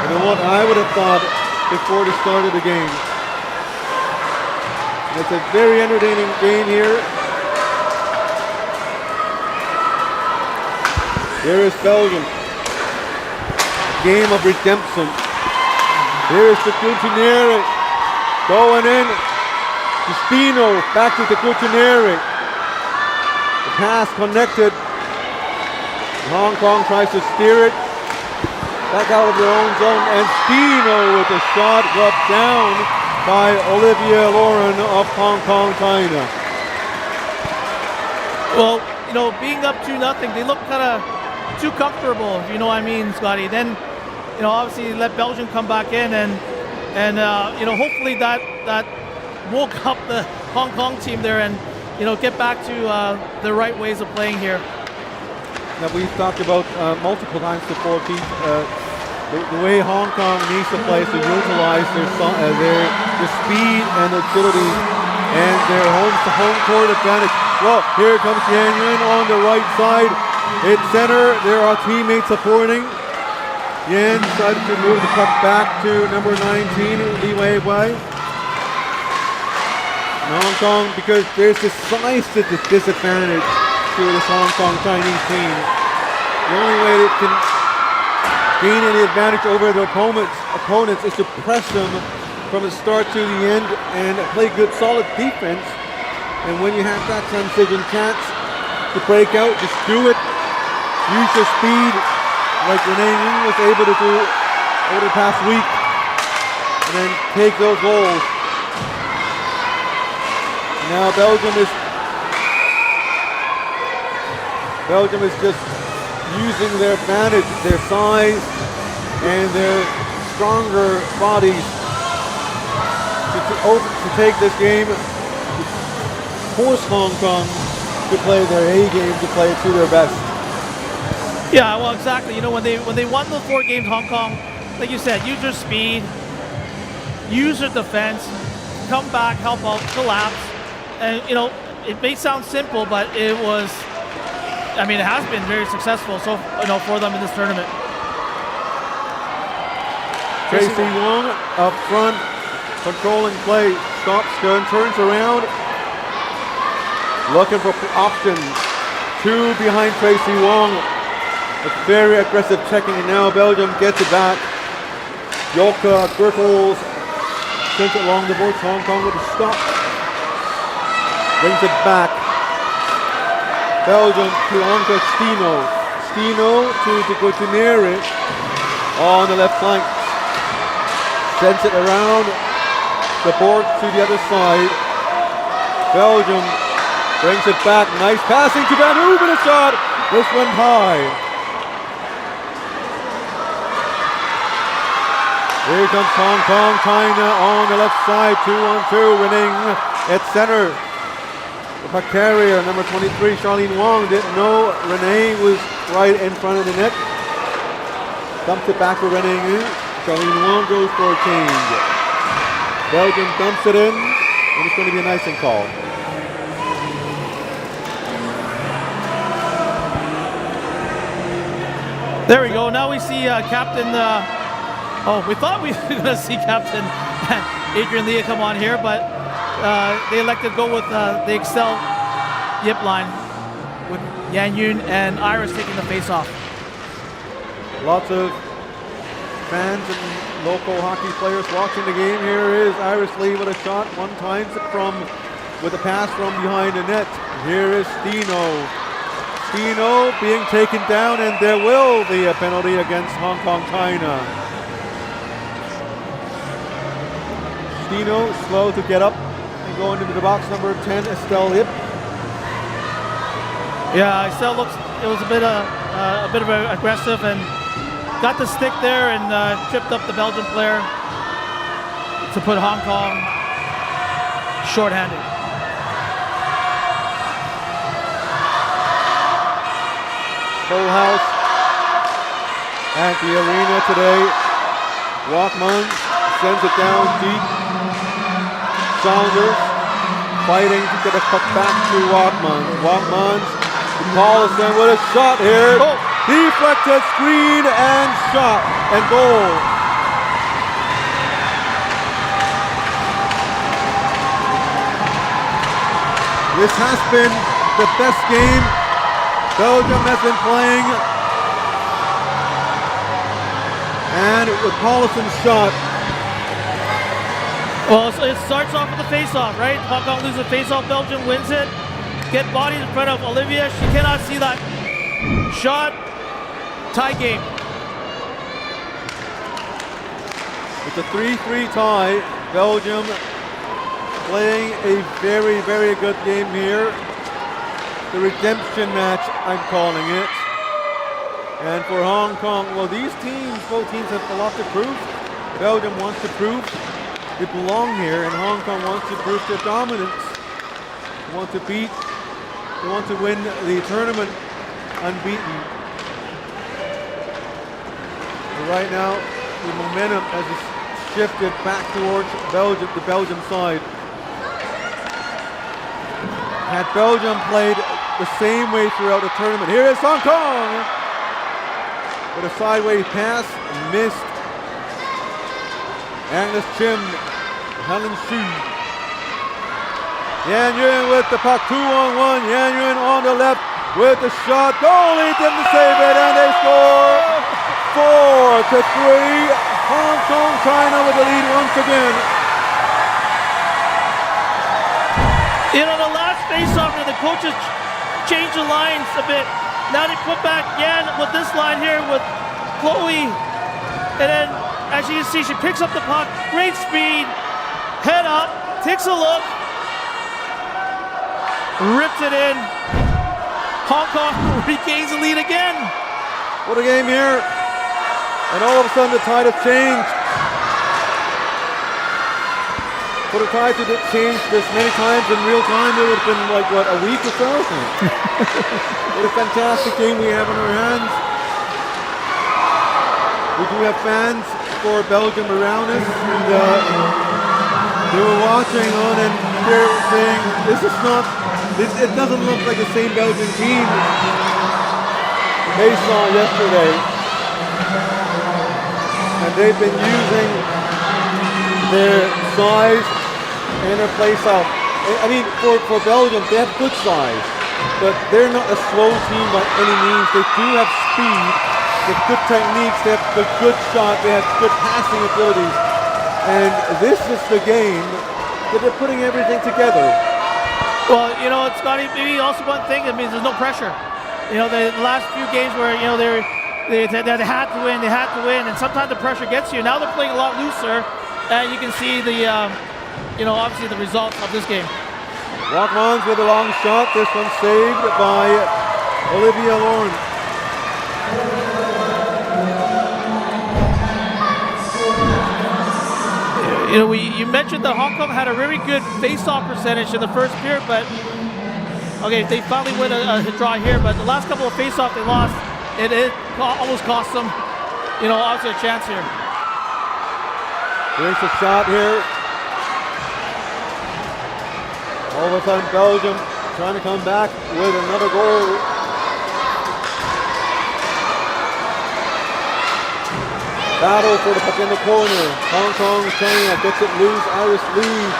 than what I would have thought before the start of the game. It's a very entertaining game here. Here is Belgium. Game of redemption. Here is the Gutierrez going in. Justino back to Gutierrez. The pass connected. Hong Kong tries to steer it back out of their own zone, and Stino with a shot rubbed down by Olivia Lauren of Hong Kong, China. Well, you know, being up 2-0, they look kind of too comfortable, if you know what I mean, Scotty. Then, you know, obviously let Belgium come back in, and you know, hopefully that woke up the Hong Kong team there, and you know, get back to the right ways of playing here. Now, we've talked about multiple times before, Keith, the way Hong Kong needs to play is to utilize their speed and agility and their home court advantage. Well, here comes Yan Yun on the right side. It's center. There are teammates supporting. Yan decided to move the puck back to number 19, Li Weiwei. Hong Kong, because there's this size disadvantage to this Hong Kong Chinese team. The only way they can gain any advantage over their opponents is to press them from the start to the end and play good solid defense. And when you have that transition chance to break out, just do it. Use your speed like Renee Ng was able to do over the past week, and then take those goals. Now Belgium is just using their advantage, their size and their stronger bodies to take this game, to force Hong Kong to play their A game, to play it to their best. Yeah, well, exactly. You know, when they won the 4 games, Hong Kong, like you said, use their speed, use their defense, come back, help out, collapse. And, you know, it may sound simple, but it was, I mean, it has been very successful for them in this tournament. Tracy Wong up front, controlling play, stops, turns around, looking for options. 2 behind Tracy Wong. A very aggressive checking, and now Belgium gets it back. Yoka Griffles sends it along the boards. Hong Kong with a stop. Brings it back. Belgium to Anka Stino. Stino to Gutierrez on the left flank. Sends it around the board to the other side. Belgium brings it back. Nice passing to Van Hooven, a shot. This one high. Here comes Hong Kong, China on the left side. 2-on-2, winning at center. The puck carrier, number 23, Charlene Wong, didn't know Renee was right in front of the net. Dumps it back for Renee. Charlene Wong goes for a change. Belgium dumps it in, and it's going to be a icing call. There we go. Now we see Captain. We thought we were going to see Captain Adrian Leah come on here, but they elected to go with the Excel Yip line with Yan Yun and Iris taking the face-off. Lots of fans and local hockey players watching the game. Here is Iris Lee with a shot, one time with a pass from behind the net. Here is Stino. Stino being taken down, and there will be a penalty against Hong Kong, China. Stino slow to get up and going into the box. Number 10, Estelle Yip. Yeah, Estelle looks. It was a bit of aggressive and got the stick there and tripped up the Belgian player to put Hong Kong shorthanded. Full house at the arena today. Walkman sends it down deep. Saunders fighting to get a puck back to Walkman. Walkman's Paulson with a shot here. Oh. Deflected, screen, and shot, and goal. This has been the best game Belgium has been playing. And with Pauluson's shot, Well, so it starts off with a face-off, right? Hong Kong loses a face-off, Belgium wins it. Get bodied in front of Olivia. She cannot see that shot. Tie game. It's a 3-3 tie. Belgium playing a very, very good game here. The redemption match, I'm calling it. And for Hong Kong, well, these teams, both teams have a lot to prove. Belgium wants to prove they belong here, and Hong Kong wants to prove their dominance. They want to beat, they want to win the tournament unbeaten. But right now, the momentum has shifted back towards Belgium, the Belgium side. Had Belgium played the same way throughout the tournament. Here is Hong Kong! With a sideways pass, missed. Agnes Chim, Helen Xu. Yan Yun with the puck, 2-on-1. Yan Yun on the left with the shot. Goalie didn't save it, and they score 4-3. Hong Kong, China with the lead once again. You know, the last face-off, the coaches changed the lines a bit. Now they put back Yan with this line here with Chloe. And then, as you can see, she picks up the puck, great speed, head up, takes a look, rips it in. Hong Kong regains the lead again. What a game here. And all of a sudden the tide has changed. For the tide to change this many times in real time, it would have been like, what, a week or so? What a fantastic game we have in our hands. We do have fans for Belgium around us, and they were watching on and they're saying, it doesn't look like the same Belgian team they saw yesterday. And they've been using their size and their play style. I mean, for Belgium, they have good size, but they're not a slow team by any means. They do have speed, they have good techniques, they have a good shot, they have good passing abilities. And this is the game that they're putting everything together. Well, you know, it's got maybe also one thing, it means there's no pressure. You know, the last few games where, you know, they had to win, and sometimes the pressure gets you. Now they're playing a lot looser, and you can see the, you know, obviously the results of this game. Walkmans with a long shot. This one saved by Olivia Lauren. You know, you mentioned that Hong Kong had a very good face-off percentage in the first period, but okay, they finally win a draw here. But the last couple of face-off they lost, it almost cost them, you know, obviously a chance here. Here's the shot here. All of a sudden, Belgium trying to come back with another goal. Battle for the puck in the corner. Hong Kong, China gets it loose. Iris Lee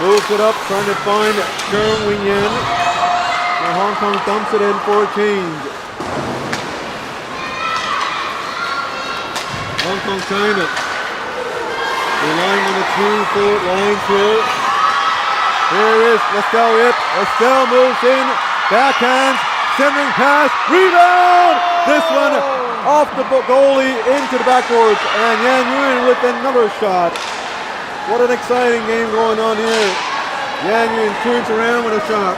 moves it up, trying to find Cheung Wing Yan. And Hong Kong dumps it in for a change. Hong Kong, China relying on the 2-forward lines here. Here is Lestel Ip. Lestel moves in, backhands, centering pass, rebound! This one off the goalie into the backboards, and Yan Yun with another shot. What an exciting game going on here. Yan Yun turns around with a shot.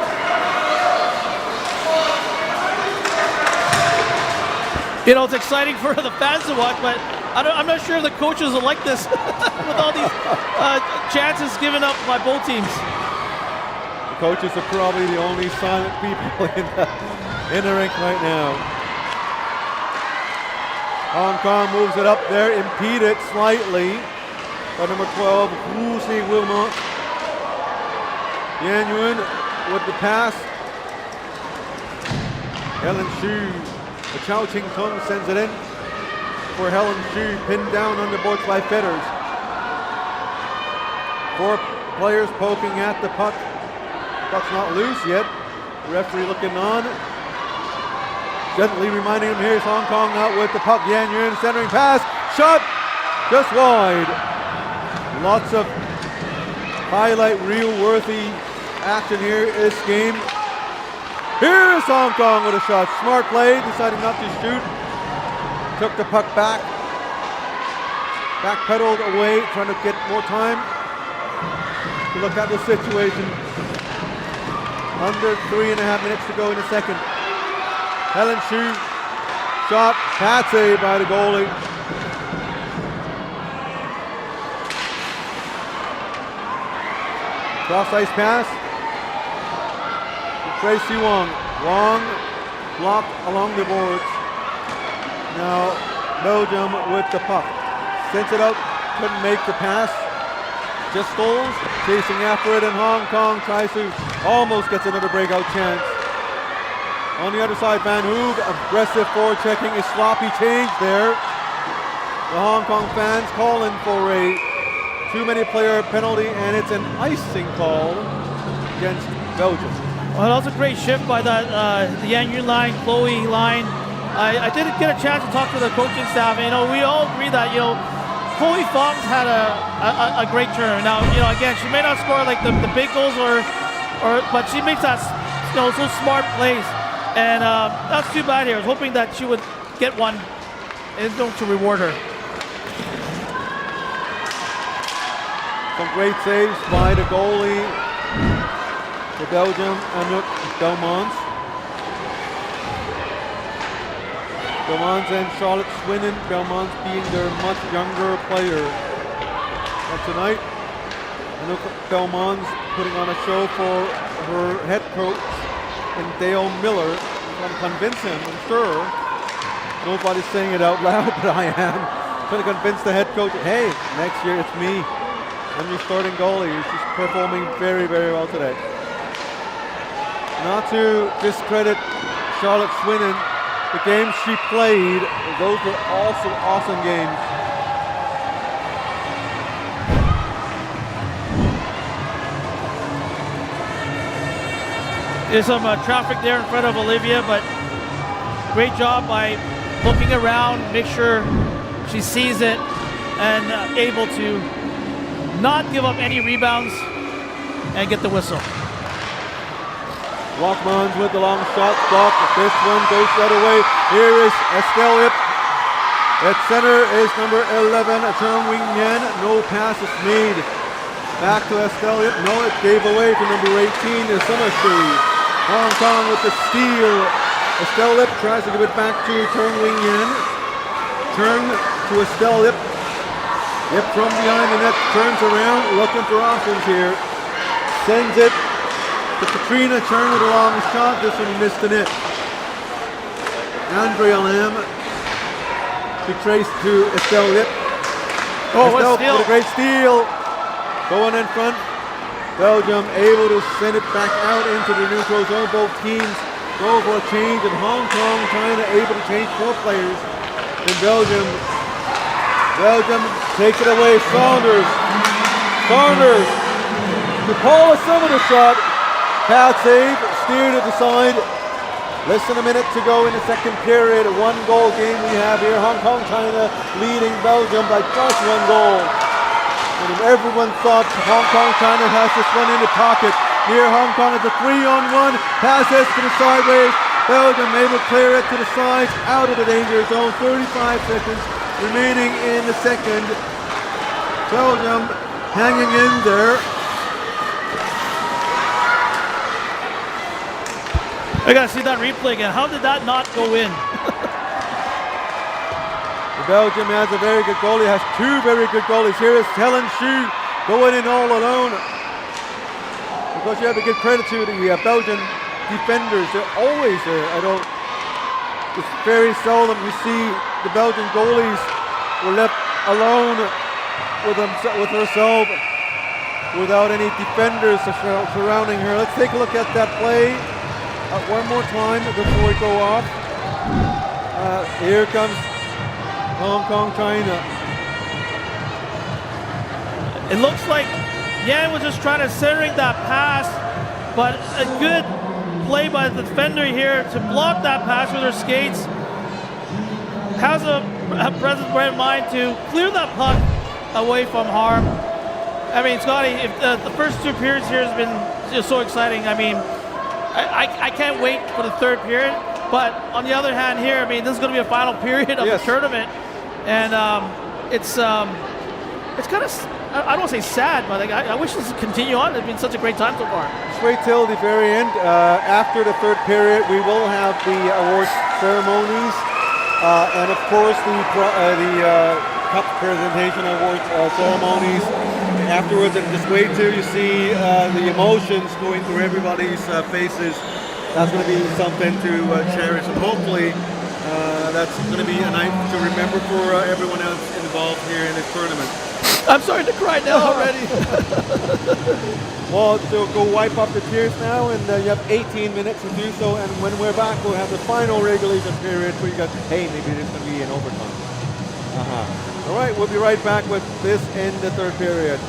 You know, it's exciting for the fans to watch, but I'm not sure the coaches will like this with all these chances given up by both teams. The coaches are probably the only silent people in the rink right now. Hong Kong moves it up there, impeded slightly by number 12, Wu Si Wilmot. Yan Yun with the pass. Helen Xu, the Chao Ching Tung sends it in for Helen Xu, pinned down on the boards by Fetters. 4 players poking at the puck. Puck's not loose yet. The referee looking on. Gently reminding him, here's Hong Kong out with the puck. Yan Yun centering pass. Shot just wide. Lots of highlight reel-worthy action here this game. Here's Hong Kong with a shot. Smart play, decided not to shoot. Took the puck back. Backpedaled away, trying to get more time to look at the situation. Under 3.5 minutes to go in the second. Helen Shu, shot, pad save by the goalie. Cross ice pass. Tracy Wong. Wong blocked along the boards. Now Belgium with the puck. Sends it out, couldn't make the pass. Just stalls, chasing after it, and Hong Kong tries to almost gets another breakout chance. On the other side, Van Hoog, aggressive forechecking, a sloppy change there. The Hong Kong fans calling for a too many player penalty, and it's an icing call against Belgium. Well, that was a great shift by that the Yan Yun line, Chloe line. I didn't get a chance to talk to the coaching staff. You know, we all agree that, you know, Chloe Fox had a great turn. Now, you know, again, she may not score like the big goals but she makes that, you know, so smart plays. And that's too bad here. I was hoping that she would get one and don't to reward her. Some great saves by the goalie for Belgium, Anouk Belmont. Belmont and Charlotte Swinnen, Belmont being their much younger player. And tonight, Anouk Belmont putting on a show for her head coach, and Dale Miller. Trying to convince him, I'm sure. Nobody's saying it out loud, but I am. Trying to convince the head coach, hey, next year it's me. I'm your starting goalie. She's performing very, very well today. Not to discredit Charlotte Swinnen, the games she played, those were also awesome games. There's some traffic there in front of Olivia, but great job by looking around, make sure she sees it, and able to not give up any rebounds and get the whistle. Walkmans with the long shot block. This one goes the other way. Here is Estelle Ip. At center is number 11, Chong Wing Yan. No pass is made. Back to Estelle Ip. No, it gave away to number 18, Summer Street. Hong Kong with the steal. Estelle Ip tries to give it back to Chong Wing Yan. Turn to Estelle Ip. Ip from behind the net, turns around, looking for options here. Sends it to Katrina, turn with a long shot. This one missed the net. Andrea Lam to trace to Estelle Ip. Oh, Estelle what steal. with a great steal. Going in front. Belgium able to send it back out into the neutral zone. Both teams go for a change, and Hong Kong trying to able to change 4 players. And Belgium takes it away. Saunders to Paula Silver the shot. Pad save, steered to the side. Less than a minute to go in the second period. A 1-goal game we have here. Hong Kong, China leading Belgium by just 1 goal. And everyone thought Hong Kong, China has this one in the pocket. Here Hong Kong is a 3-on-1. Passes to the sideways. Belgium able to clear it to the sides, out of the danger zone. 35 seconds remaining in the second. Belgium hanging in there. I gotta see that replay again. How did that not go in? Belgium has a very good goalie, has 2 very good goalies. Here is Helen Shu going in all alone. Because you have to give credit to the Belgian defenders. They're always there. It's very seldom you see the Belgian goalies were left alone with herself without any defenders surrounding her. Let's take a look at that play one more time before we go off. Here comes Hong Kong, China. It looks like Yan was just trying to centering that pass, but a good play by the defender here to block that pass with her skates. Has a presence right in mind to clear that puck away from harm. I mean, Scotty, if the first 2 periods here has been just so exciting. I mean, I can't wait for the third period. But on the other hand here, I mean, this is going to be a final period of the tournament. And it's kind of, I don't want to say sad, but like, I wish this would continue on. It's been such a great time so far. Just wait till the very end. After the third period, we will have the awards ceremonies. And of course, the cup presentation awards ceremonies. Afterwards, and just wait till you see the emotions going through everybody's faces. That's going to be something to cherish, and hopefully that's going to be a night to remember for everyone else involved here in this tournament. I'm starting to cry now already. Well, so go wipe up your tears now, and you have 18 minutes to do so, and when we're back, we'll have the final regulation period where you got, hey, maybe there's going to be an overtime. All right, we'll be right back with this in the third period.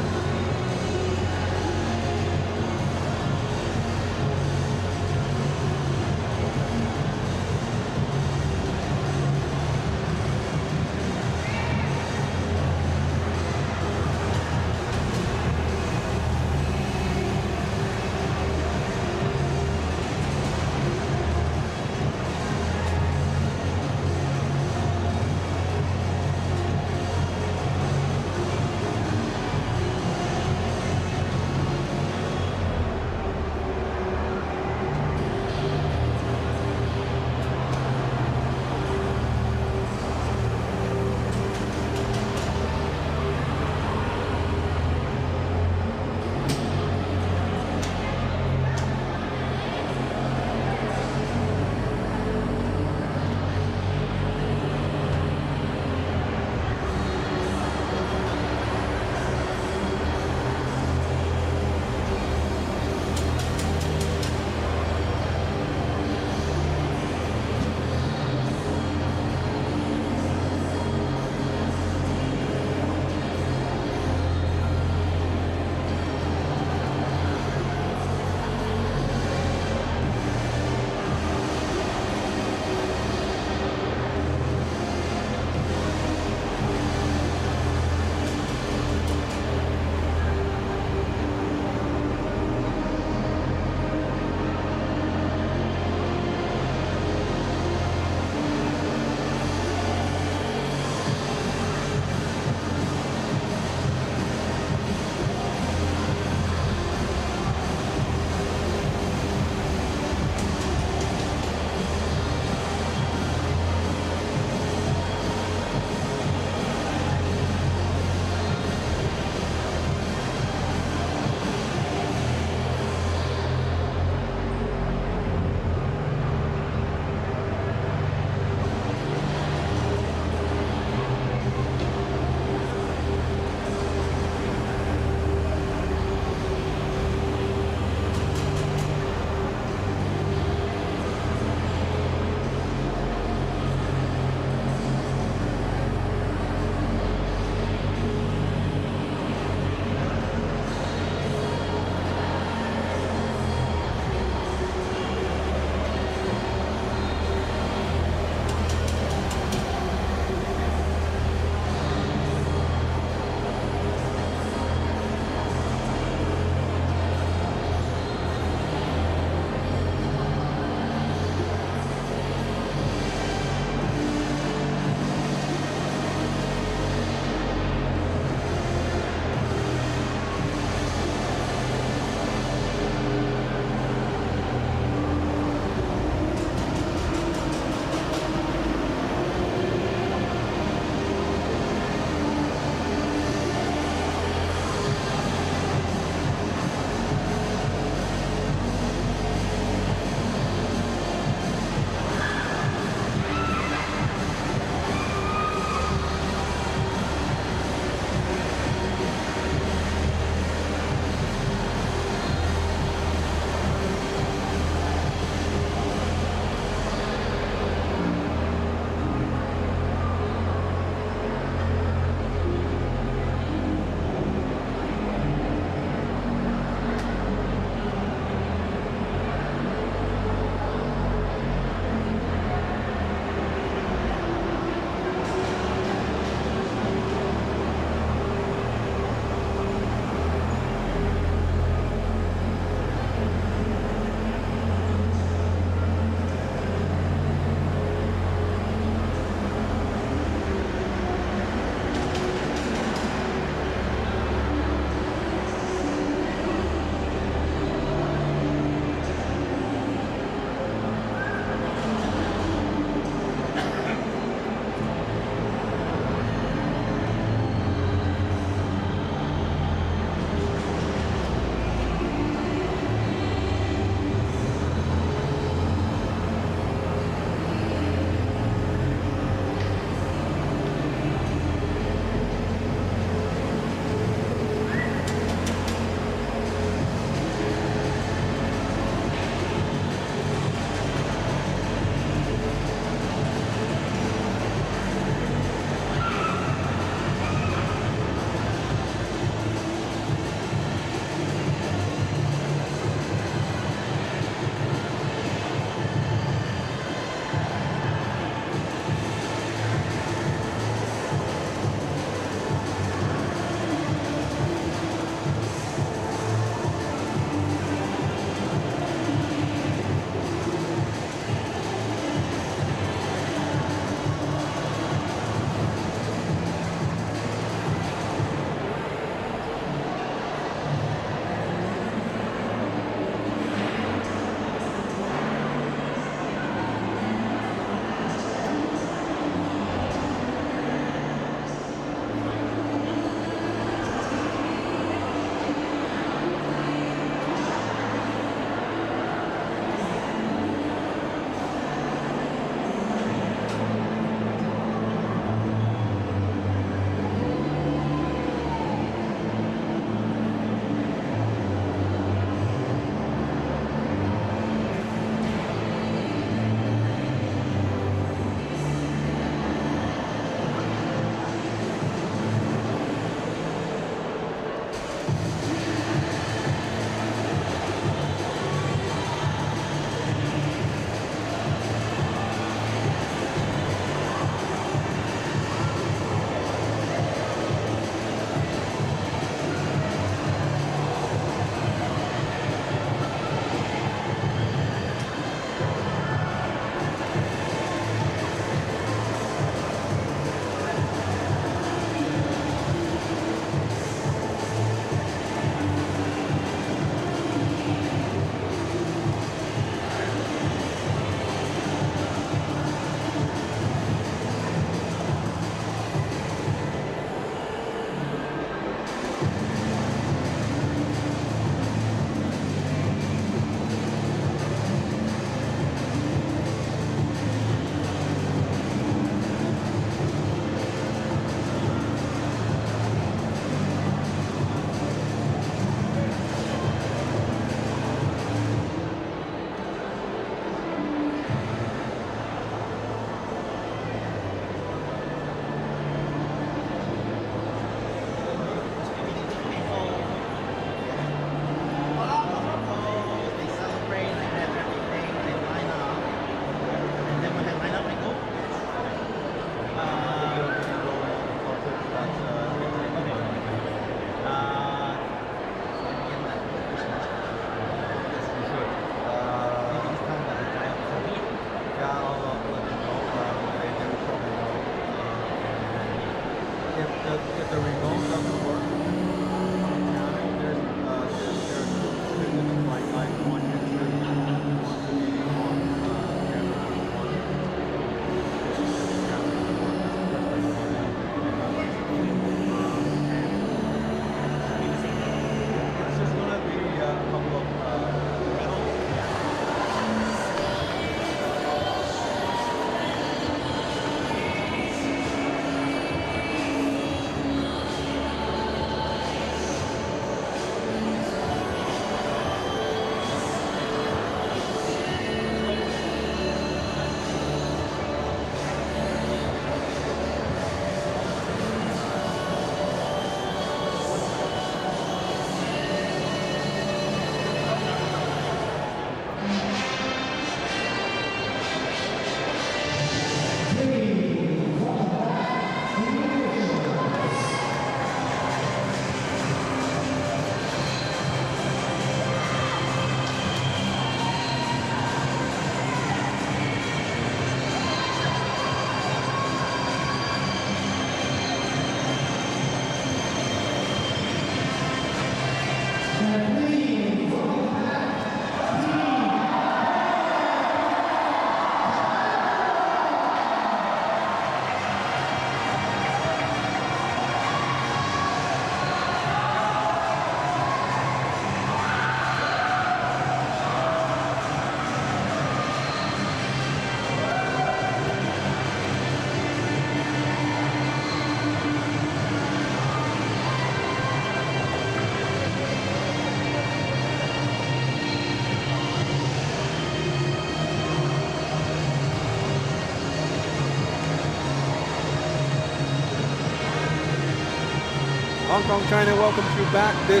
Hong Kong, China welcomes you back. This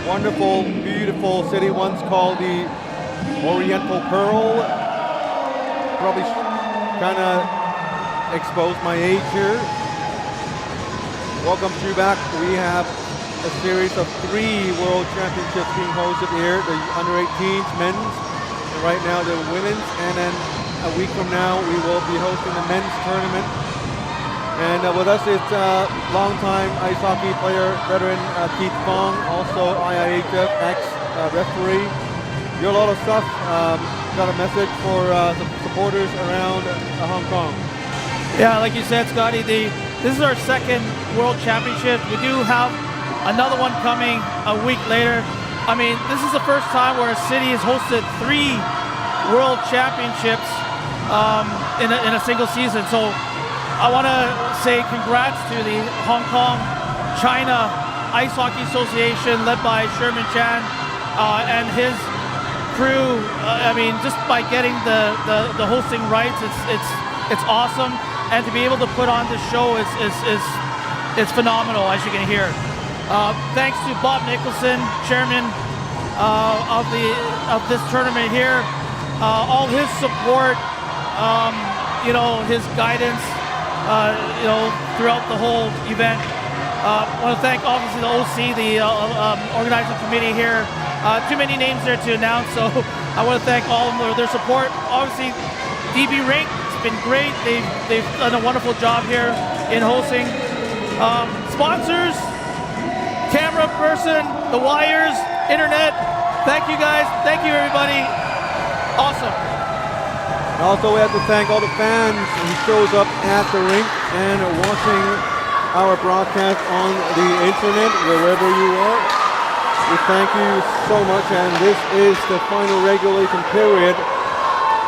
wonderful, beautiful city, once called the Oriental Pearl. Probably kind of exposed my age here. Welcome you back. We have a series of 3 World Championships being hosted here. The under-18s, men's, and right now the women's. And then a week from now, we will be hosting the men's tournament. And with us, it's longtime ice hockey player, veteran Keith Fong, also IIHF ex-referee. You a lot of stuff. Got a message for the supporters around Hong Kong. Yeah, like you said, Scotty, this is our 2nd World Championship. We do have another one coming a week later. I mean, this is the first time where a city has hosted 3 World Championships in a single season. So I want to say congrats to the Hong Kong China Ice Hockey Association, led by Sherman Chan and his crew. I mean, just by getting the hosting rights, it's awesome, and to be able to put on this show is phenomenal, as you can hear. Thanks to Bob Nicholson, chairman of this tournament here, all his support, his guidance, throughout the whole event. I want to thank obviously the OC, the organizing committee here. Too many names there to announce, so I want to thank all of them for their support. Obviously, DB Rink, it's been great. They've done a wonderful job here in hosting. Sponsors, camera person, the wires, internet. Thank you guys. Thank you everybody. Awesome. And also, we have to thank all the fans who shows up at the rink and watching our broadcast on the internet, wherever you are. We thank you so much, and this is the final regulation period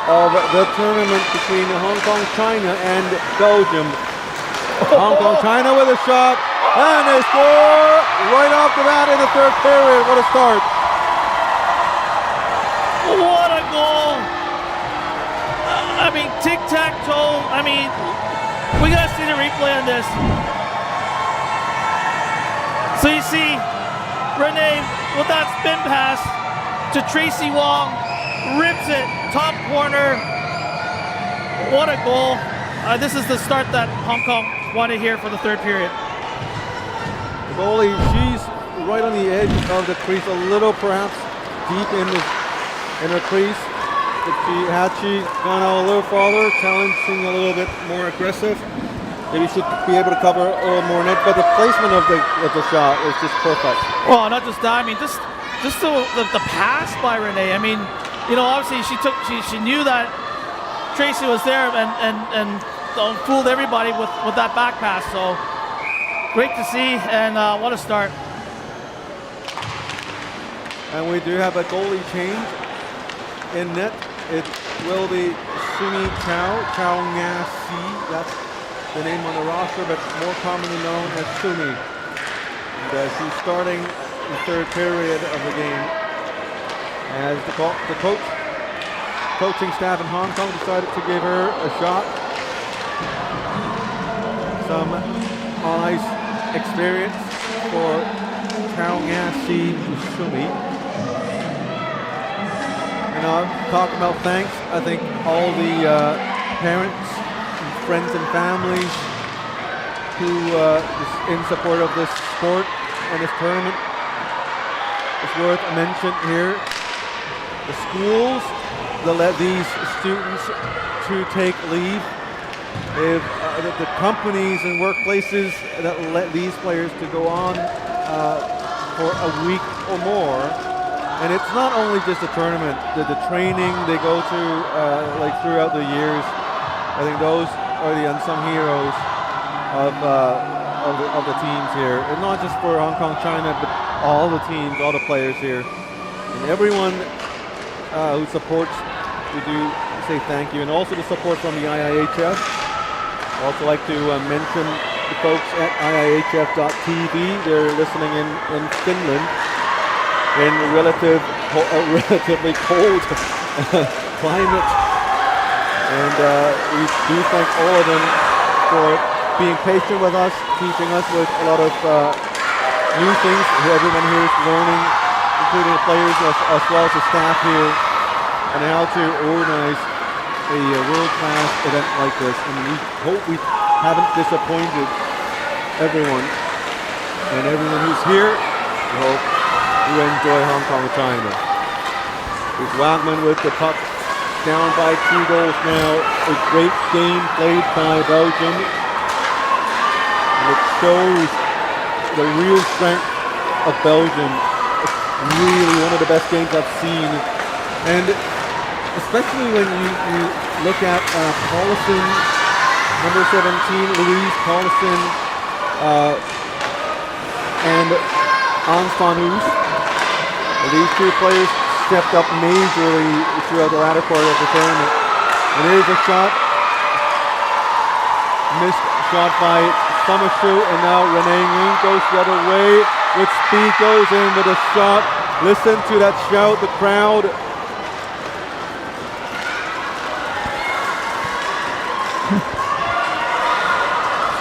of the tournament between Hong Kong, China, and Belgium. Hong Kong, China with a shot, and they score right off the bat in the 3rd period. What a start. What a goal. I mean, tic-tac-toe. I mean, we gotta see the replay on this. So you see Renee with that spin pass to Tracy Wong, rips it, top corner. What a goal. This is the start that Hong Kong wanted here for the 3rd period. The goalie, she's right on the edge of the crease, a little perhaps deep in her crease. Had she gone out a little farther, challenging a little bit more aggressive, maybe she'd be able to cover a little more net. But the placement of the shot was just perfect. Well, not just that. I mean, just the pass by Renee. I mean, obviously she knew that Tracy was there and fooled everybody with that back pass. So great to see, and what a start. And we do have a goalie change in net. It will be Sumi Chow Nga Si. That's the name on the roster, but more commonly known as Sumi. And she's starting the 3rd period of the game as the coaching staff in Hong Kong decided to give her a shot. Some on-ice experience for Chow Nga Si Sumi. And talk about thanks. I think all the parents, and friends, and families who is in support of this sport and this tournament. It's worth a mention here. The schools that let these students to take leave. If the companies and workplaces that let these players to go on for a week or more. And it's not only just the tournament, the training they go through like throughout the years. I think those are the unsung heroes of the teams here. And not just for Hong Kong, China, but all the teams, all the players here. And everyone who supports, we do say thank you. And also the support from the IIHF. I'd also like to mention the folks at IIHF.tv. They're listening in Finland. In relatively cold climate, and we do thank all of them for being patient with us, teaching us with a lot of new things everyone here is learning, including the players as well as the staff here, on how to organize a world-class event like this. And we hope we haven't disappointed everyone. And everyone who's here, we hope you enjoy Hong Kong, China. It's Wagman with the puck, down by 2 goals now. A great game played by Belgium. And it shows the real strength of Belgium. It's really one of the best games I've seen. And especially when you look at Paulson, number 17, Louise Paulson, and Anstanus. These 2 players stepped up majorly throughout the latter part of the tournament. And here's a shot. Missed shot by Summershoe, and now Renee Rink goes the other way. With speed goes in with a shot. Listen to that shout, the crowd.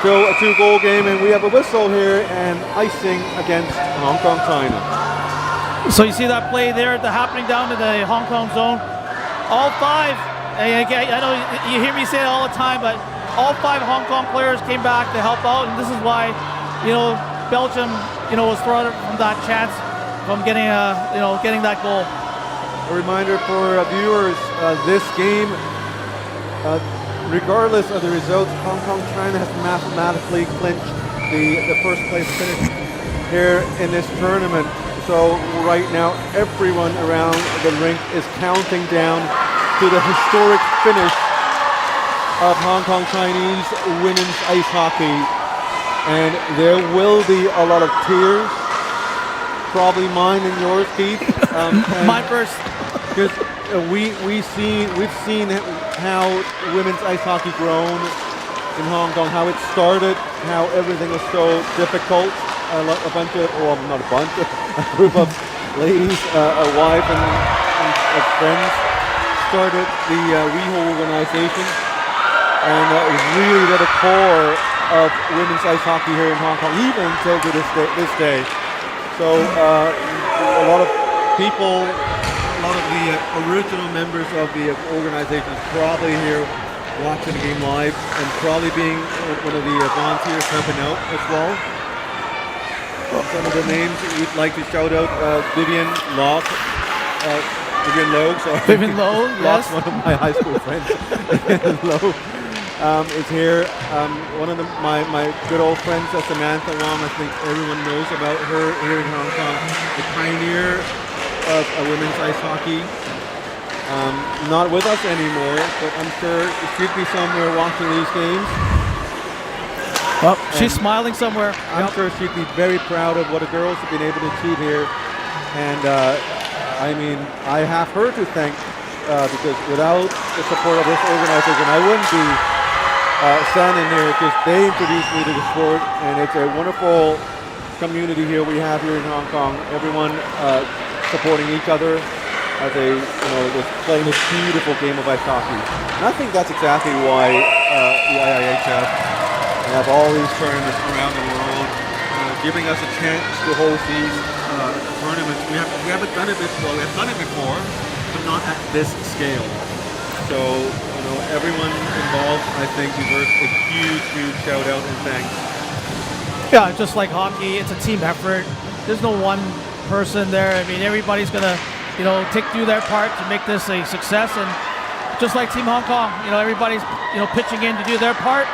Still a 2-goal game, and we have a whistle here and icing against Hong Kong, China. So you see that play there, the happening down to the Hong Kong zone. All 5, I know you hear me say it all the time, but all 5 Hong Kong players came back to help out, and this is why, Belgium, was thrown from that chance from getting that goal. A reminder for viewers, this game, regardless of the results, Hong Kong, China has mathematically clinched the first place finish here in this tournament. So right now, everyone around the rink is counting down to the historic finish of Hong Kong Chinese women's ice hockey. And there will be a lot of tears, probably mine and yours, Keith. Mine first. Because we've seen how women's ice hockey grown in Hong Kong, how it started, how everything was so difficult. A bunch of, well, not a bunch, a group of ladies, a wife and friends started the WWIIB organization, and it was really at the core of women's ice hockey here in Hong Kong, even until to this day. So a lot of people, a lot of the original members of the organization is probably here watching the game live, and probably being one of the volunteers helping out as well. Some of the names we'd like to shout out: Vivian Lowe, sorry. Vivian Lowe, yes. One of my high school friends. Vivian Lowe is here. One of my good old friends, Samantha Wong. I think everyone knows about her here in Hong Kong. The pioneer of women's ice hockey. Not with us anymore, but I'm sure she'd be somewhere watching these games. Oh, she's smiling somewhere. I'm sure she'd be very proud of what the girls have been able to achieve here. And I mean, I have her to thank because without the support of this organization, I wouldn't be standing here, because they introduced me to the sport. And it's a wonderful community here we have here in Hong Kong. Everyone supporting each other as just playing this beautiful game of ice hockey. And I think that's exactly why the IIHF have all these tournaments around the world, giving us a chance to host these tournaments. We haven't done it before. We have done it before, but not at this scale. So everyone involved, I think, deserves a huge shout out and thanks. Yeah, just like hockey, it's a team effort. There's no one person there. I mean, everybody's gonna, do their part to make this a success. And just like Team Hong Kong, everybody's, pitching in to do their part.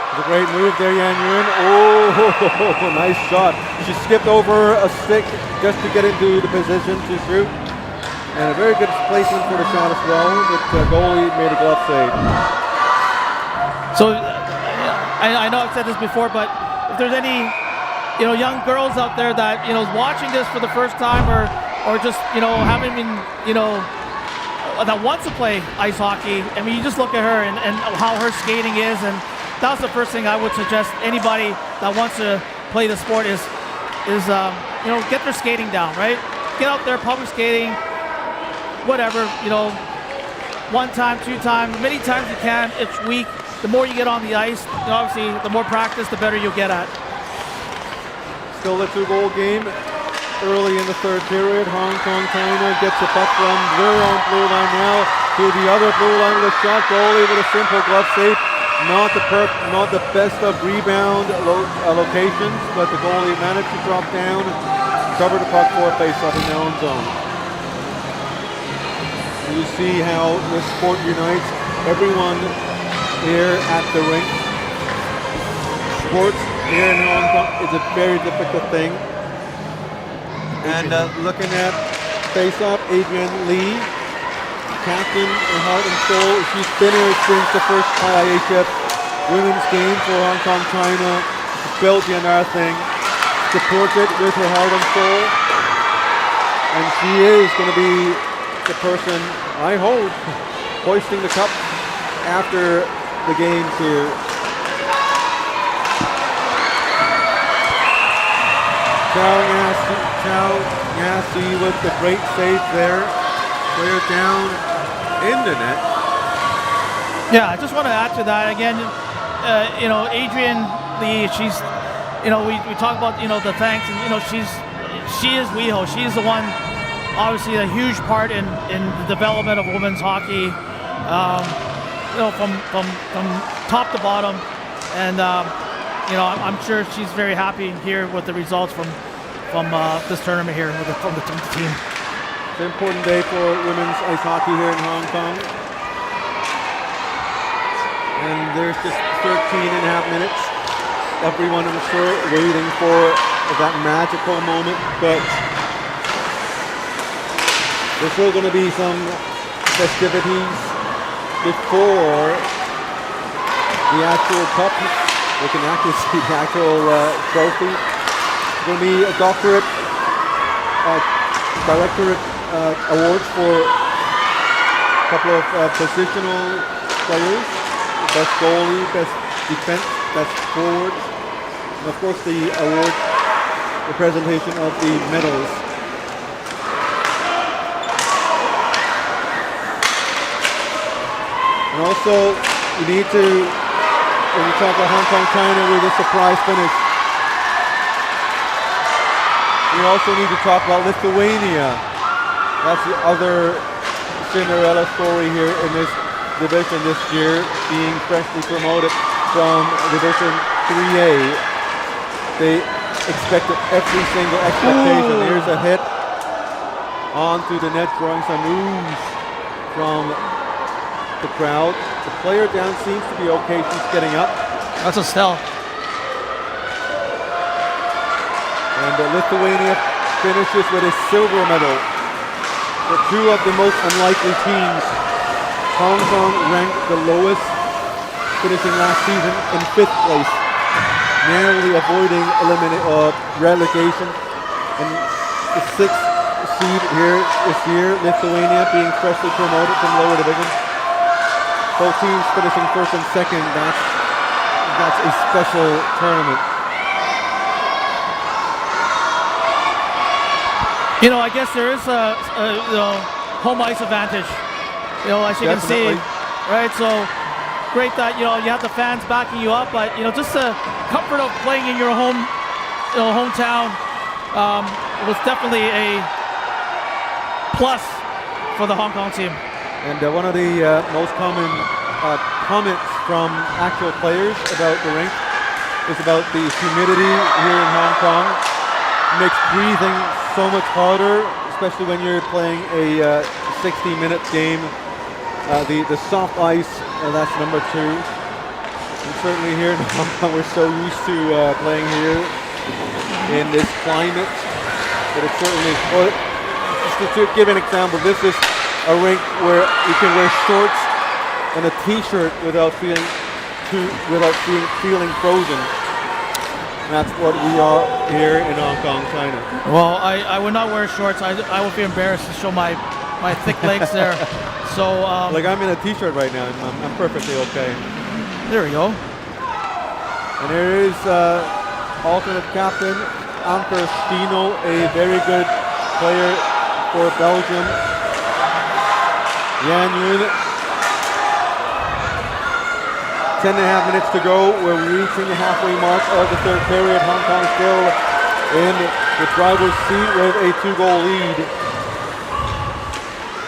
It's a great move there, Yan Yun. Oh, nice shot. She skipped over a stick just to get into the position to shoot. And a very good placement for the shot as well, but the goalie made a glove save. So, I know I've said this before, but if there's any, young girls out there that, watching this for the first time, or just, haven't been, that wants to play ice hockey, I mean, you just look at her and how her skating is, and that's the first thing I would suggest anybody that wants to play the sport is get their skating down, right? Get out there, public skating, whatever, 1 time, 2 times, many times you can each week. The more you get on the ice, obviously, the more practice, the better you'll get at. Still a 2-goal game. Early in the third period, Hong Kong China gets the puck from their own blue line now to the other blue line with a shot. Goalie with a simple glove save. Not the best of rebound locations, but the goalie managed to drop down, cover the puck for a face-off in their own zone. You see how this sport unites everyone here at the rink. Sports here in Hong Kong is a very difficult thing. And looking at face-off, Adrian Lee, captain and heart and soul. She's been here since the first IIHF women's game for Hong Kong, China. Belgium, our thing. Supports it with her heart and soul. And she is going to be the person, I hope, hoisting the cup after the games here. Chow Yassi with the great save there. Clear down in the net. Yeah, I just want to add to that again. Adrian Lee, she's, we talk about, the thanks, and she is WWIIB. She's the one, obviously a huge part in the development of women's hockey, from top to bottom, and I'm sure she's very happy here with the results from this tournament here from the team. It's an important day for women's ice hockey here in Hong Kong. And there's just 13 and a half minutes. Everyone in the store waiting for that magical moment, but there's still going to be some festivities before the actual cup. We can actually see the actual trophy. There's going to be a directorate awards for a couple of positional players. Best goalie, best defense, best forward. And of course the award, the presentation of the medals. And also, you need to, when you talk about Hong Kong, China with a surprise finish, we also need to talk about Lithuania. That's the other Cinderella story here in this division this year, being freshly promoted from Division 3A. They expected every single expectation. Ooh. Here's a hit onto the net, drawing some ooze from the crowd. The player down seems to be okay. She's getting up. That's a steal. And Lithuania finishes with a silver medal for two of the most unlikely teams. Hong Kong ranked the lowest, finishing last season in 5th place, narrowly avoiding relegation. And the 6th seed here this year, Lithuania being freshly promoted from lower division. Both teams finishing 1st and 2nd. That's a special tournament. I guess there is a home ice advantage. As you can see, right? So great that you have the fans backing you up, but just the comfort of playing in your hometown was definitely a plus for the Hong Kong team. And one of the most common comments from actual players about the rink is about the humidity here in Hong Kong. Makes breathing so much harder, especially when you're playing a 60-minute game. The soft ice, that's number 2. And certainly here in Hong Kong, we're so used to playing here in this climate that it certainly, just to give an example, this is a rink where you can wear shorts and a t-shirt without feeling frozen. And that's what we are here in Hong Kong, China. Well, I would not wear shorts. I would be embarrassed to show my thick legs there. So, like I'm in a t-shirt right now, and I'm perfectly okay. There we go. And here is alternate captain Anker Stino, a very good player for Belgium. Yan Yun. 10.5 minutes to go. We're reaching the halfway mark of the third period. Hong Kong still in the driver's seat with a 2-goal lead.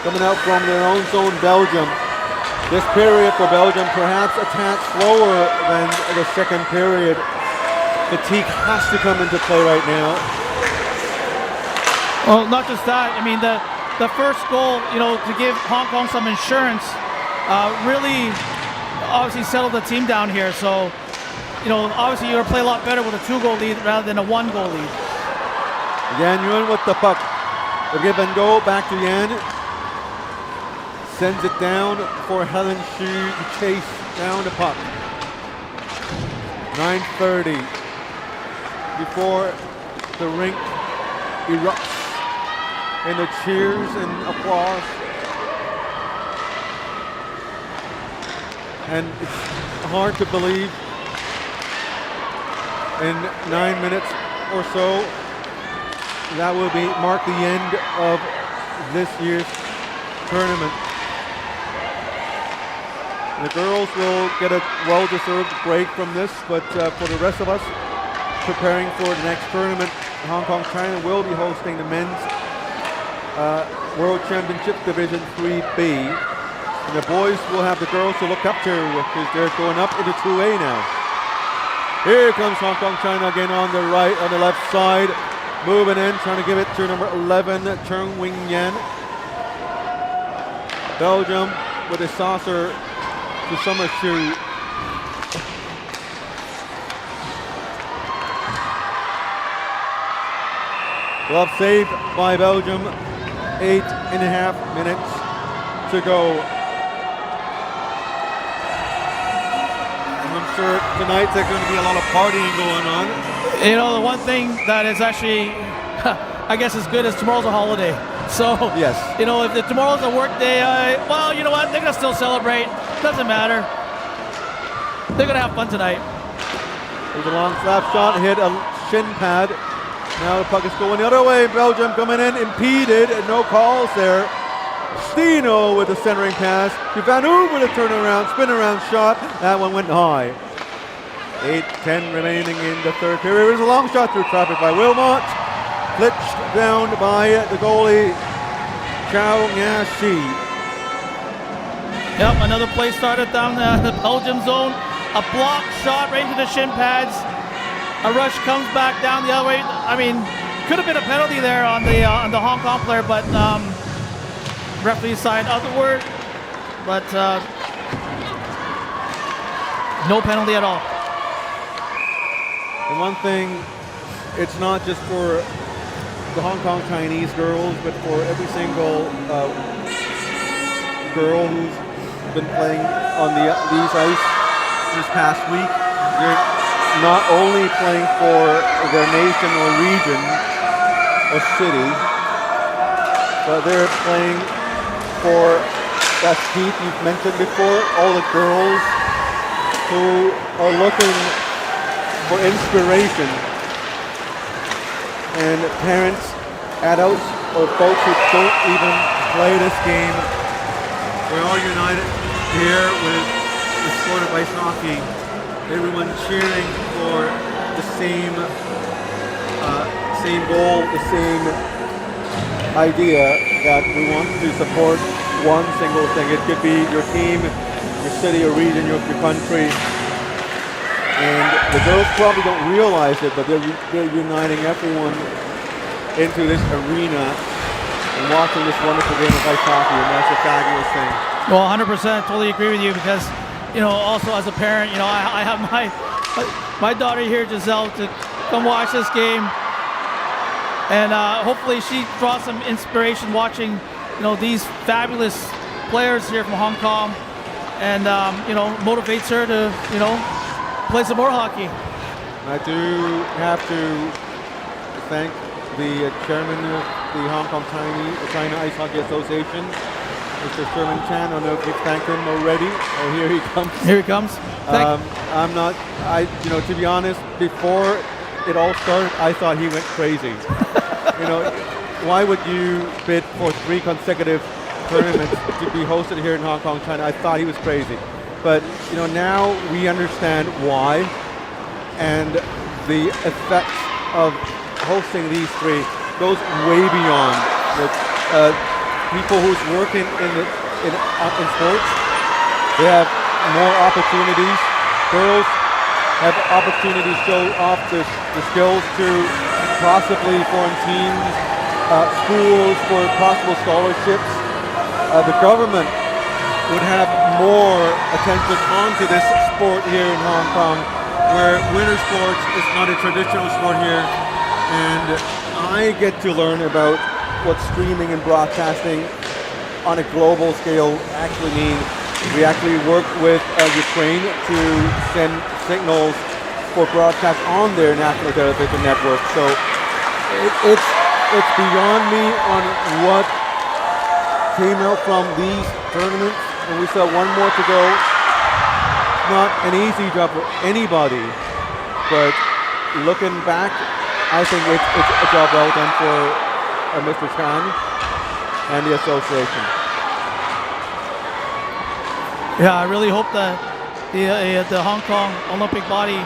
Coming out from their own zone, Belgium. This period for Belgium perhaps a tad slower than the second period. Fatigue has to come into play right now. Well, not just that. I mean, the first goal, to give Hong Kong some insurance, really obviously settled the team down here. So, obviously you're going to play a lot better with a 2-goal lead rather than a 1-goal lead. Yan Yuan with the puck. The give and go back to Yan. Sends it down for Helen Xu to chase down the puck. 9:30 before the rink erupts in the cheers and applause. And it's hard to believe in 9 minutes or so that will mark the end of this year's tournament. The girls will get a well-deserved break from this, but for the rest of us preparing for the next tournament, Hong Kong China will be hosting the men's World Championship Division 3B. And the boys will have the girls to look up to because they're going up into 2A now. Here comes Hong Kong China again on the right, on the left side. Moving in, trying to give it to number 11, Cheng Wing Yan. Belgium with a saucer to Summer Xu. Glove saved by Belgium. 8.5 minutes to go. And I'm sure tonight there's going to be a lot of partying going on. The one thing that is actually, I guess, as good as tomorrow's a holiday. So, yes. If tomorrow's a work day, well, you know what? They're going to still celebrate. Doesn't matter. They're going to have fun tonight. There's a long slap shot, hit a shin pad. Now the puck is going the other way. Belgium coming in, impeded, and no calls there. Stino with the centering pass. Vanu with a turnaround, spin around shot. That one went high. 8:10 remaining in the third period. There's a long shot through traffic by Wilmot. Flitched down by the goalie, Chao Nga-shi. Yep, another play started down the Belgium zone. A block shot right into the shin pads. A rush comes back down the other way. I mean, could have been a penalty there on the Hong Kong player, but referee signed otherward. But no penalty at all. And one thing, it's not just for the Hong Kong Chinese girls, but for every single girl who's been playing on these ice this past week. They're not only playing for their nation or region or city, but they're playing for, as Keith you've mentioned before, all the girls who are looking for inspiration, and parents, adults, or folks who don't even play this game. We're all united here with the sport of ice hockey. Everyone cheering for the same goal, the same idea that we want to support one single thing. It could be your team, your city, or region, your country. And the girls probably don't realize it, but they're uniting everyone into this arena and watching this wonderful game of ice hockey, and that's a fabulous thing. Well, 100%, totally agree with you, because also as a parent, I have my daughter here, Giselle, to come watch this game, and hopefully she draws some inspiration watching these fabulous players here from Hong Kong, and motivates her to play some more hockey. I do have to thank the chairman of the Hong Kong China Ice Hockey Association, Mr. Sherman Chan. I don't know if you've thanked him already. Oh, here he comes. Here he comes. I'm not, to be honest, before it all started, I thought he went crazy. Why would you bid for 3 consecutive tournaments to be hosted here in Hong Kong, China? I thought he was crazy. But, now we understand why, and the effects of hosting these three goes way beyond the people who's working in sports. They have more opportunities. Girls have opportunities to show off the skills to possibly foreign teams, schools for possible scholarships. The government would have more attention onto this sport here in Hong Kong, where winter sports is not a traditional sport here, and I get to learn about what streaming and broadcasting on a global scale actually mean. We actually work with Ukraine to send signals for broadcast on their national television network. So it's beyond me on what came out from these tournaments, and we still have one more to go. It's not an easy job for anybody, but looking back, I think it's a job well done for Mr. Chan and the association. Yeah, I really hope that the Hong Kong Olympic body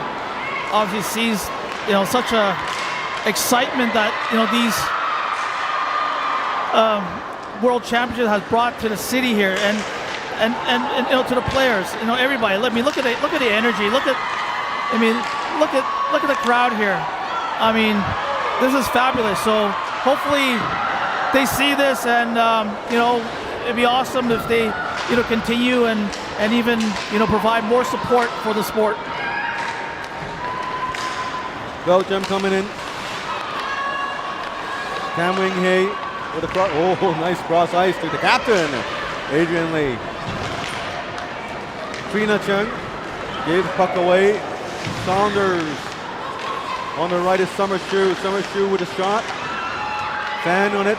obviously sees, such a excitement that, these World Championship has brought to the city here, and to the players, everybody. Let me look at the energy. Look at the crowd here. I mean, this is fabulous. So hopefully they see this, and it'd be awesome if they continue and even provide more support for the sport. Belgium coming in. Tam Wing Hei with a cross. Oh, nice cross ice to the captain, Adrian Lee. Trina Chung gave the puck away. Saunders on the right is Summer Chu. Summer Chu with a shot. Fan on it.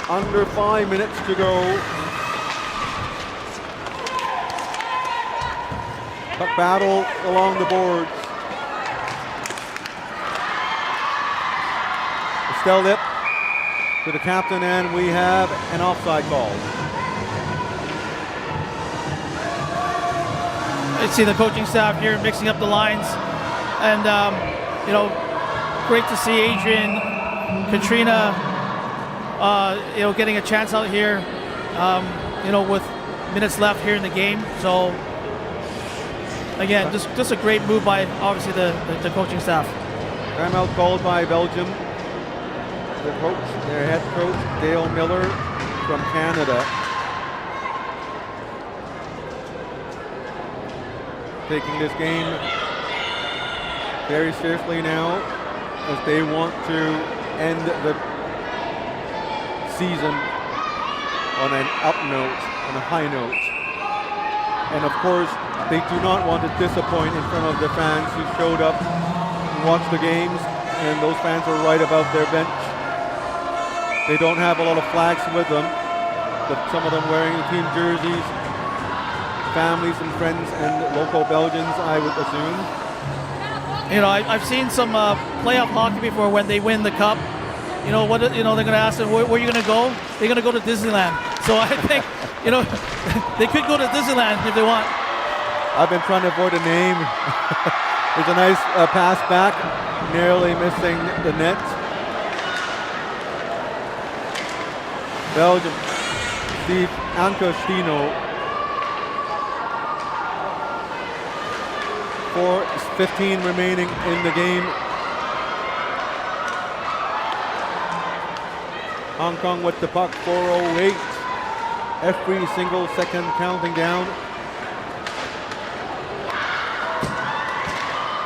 Under 5 minutes to go. Puck battle along the boards. Estelle Lip to the captain, and we have an offside call. I see the coaching staff here mixing up the lines, and great to see Adrian, Katrina, getting a chance out here, with minutes left here in the game. So again, just a great move by obviously the coaching staff. Timeout called by Belgium. Their head coach, Dale Miller from Canada, taking this game very seriously now, as they want to end the season on an up note, on a high note. And of course, they do not want to disappoint in front of the fans who showed up and watched the games, and those fans are right above their bench. They don't have a lot of flags with them, but some of them wearing the team jerseys, families and friends and local Belgians, I would assume. I've seen some playoff hockey before when they win the cup. They're going to ask them, where are you going to go? They're going to go to Disneyland. So I think, they could go to Disneyland if they want. I've been trying to avoid a name. There's a nice pass back, narrowly missing the net. Belgium, Steve Ancostino, 4:15 remaining in the game. Hong Kong with the puck, 4:08. Every single second counting down.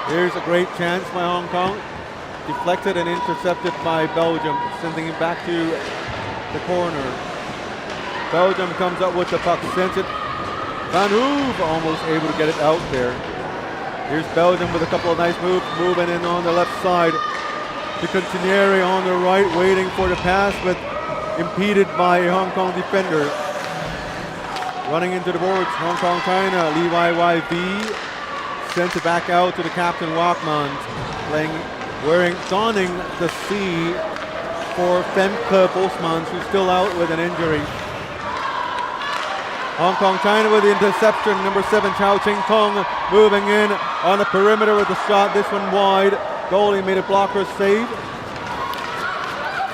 Here's a great chance by Hong Kong. Deflected and intercepted by Belgium, sending it back to the corner. Belgium comes up with the puck, sends it. Van Hoove almost able to get it out there. Here's Belgium with a couple of nice moves, moving in on the left side. To Contineri on the right, waiting for the pass, but impeded by a Hong Kong defender. Running into the boards, Hong Kong China, Lee WWIIB sent it back out to the captain Walkman, donning the C for Femke Bosmans, who's still out with an injury. Hong Kong China with the interception, number 7 Chao Ching Tong moving in on the perimeter with the shot, this one wide. Goalie made a blocker save.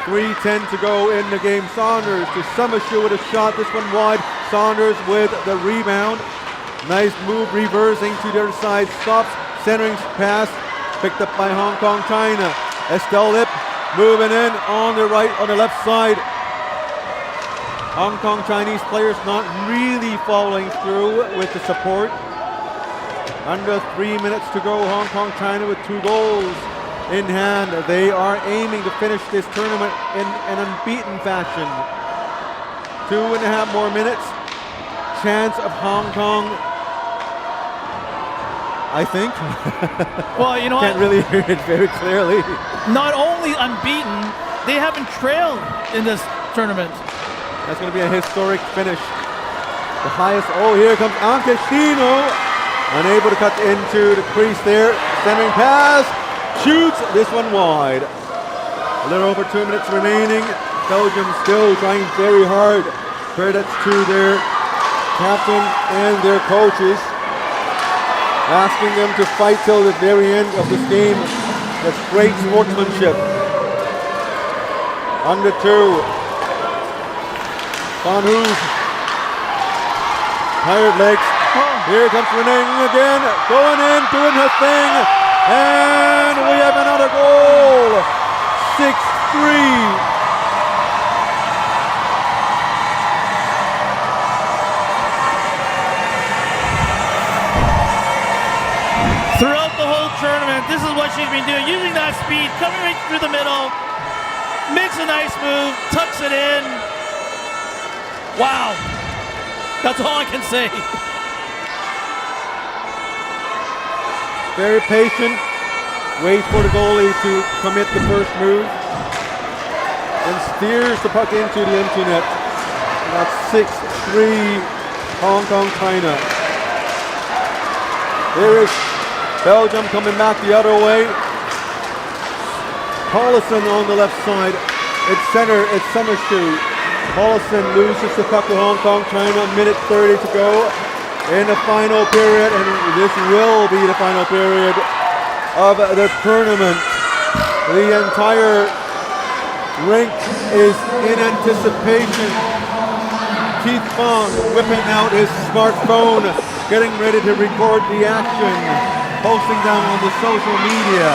3:10 to go in the game. Saunders to Summershoe with a shot. This one wide. Saunders with the rebound. Nice move, reversing to the other side. Stops, centering pass. Picked up by Hong Kong China. Estelle Lip moving in on the right, on the left side. Hong Kong Chinese players not really following through with the support. Under 3 minutes to go. Hong Kong China with 2 goals in hand. They are aiming to finish this tournament in an unbeaten fashion. 2.5 more minutes. Chance of Hong Kong, I think. Well, you know Can't what? really hear it very clearly. Not only unbeaten, they haven't trailed in this tournament. That's going to be a historic finish. The highest. Oh, here comes Ankashino. Unable to cut into the crease there. Centering pass. Shoots this one wide. A little over 2 minutes remaining. Belgium still trying very hard. Credits to their captain and their coaches, asking them to fight till the very end of this game. That's great sportsmanship. Under 2. Van Hoef. Tired legs. Here comes Renee again. Going in, doing her thing. And we have another goal. 6-3. Throughout the whole tournament, this is what she's been doing. Using that speed, coming right through the middle. Makes a nice move, tucks it in. Wow. That's all I can say. Very patient. Waits for the goalie to commit the first move. And steers the puck into the empty net. That's 6-3 Hong Kong China. There is Belgium coming back the other way. Paulison on the left side. It's center, it's Summershoe. Paulison loses the puck to Hong Kong China. Minute 30 to go in the final period, and this will be the final period of the tournament. The entire rink is in anticipation. Keith Fong whipping out his smartphone, getting ready to record the action, posting them on the social media.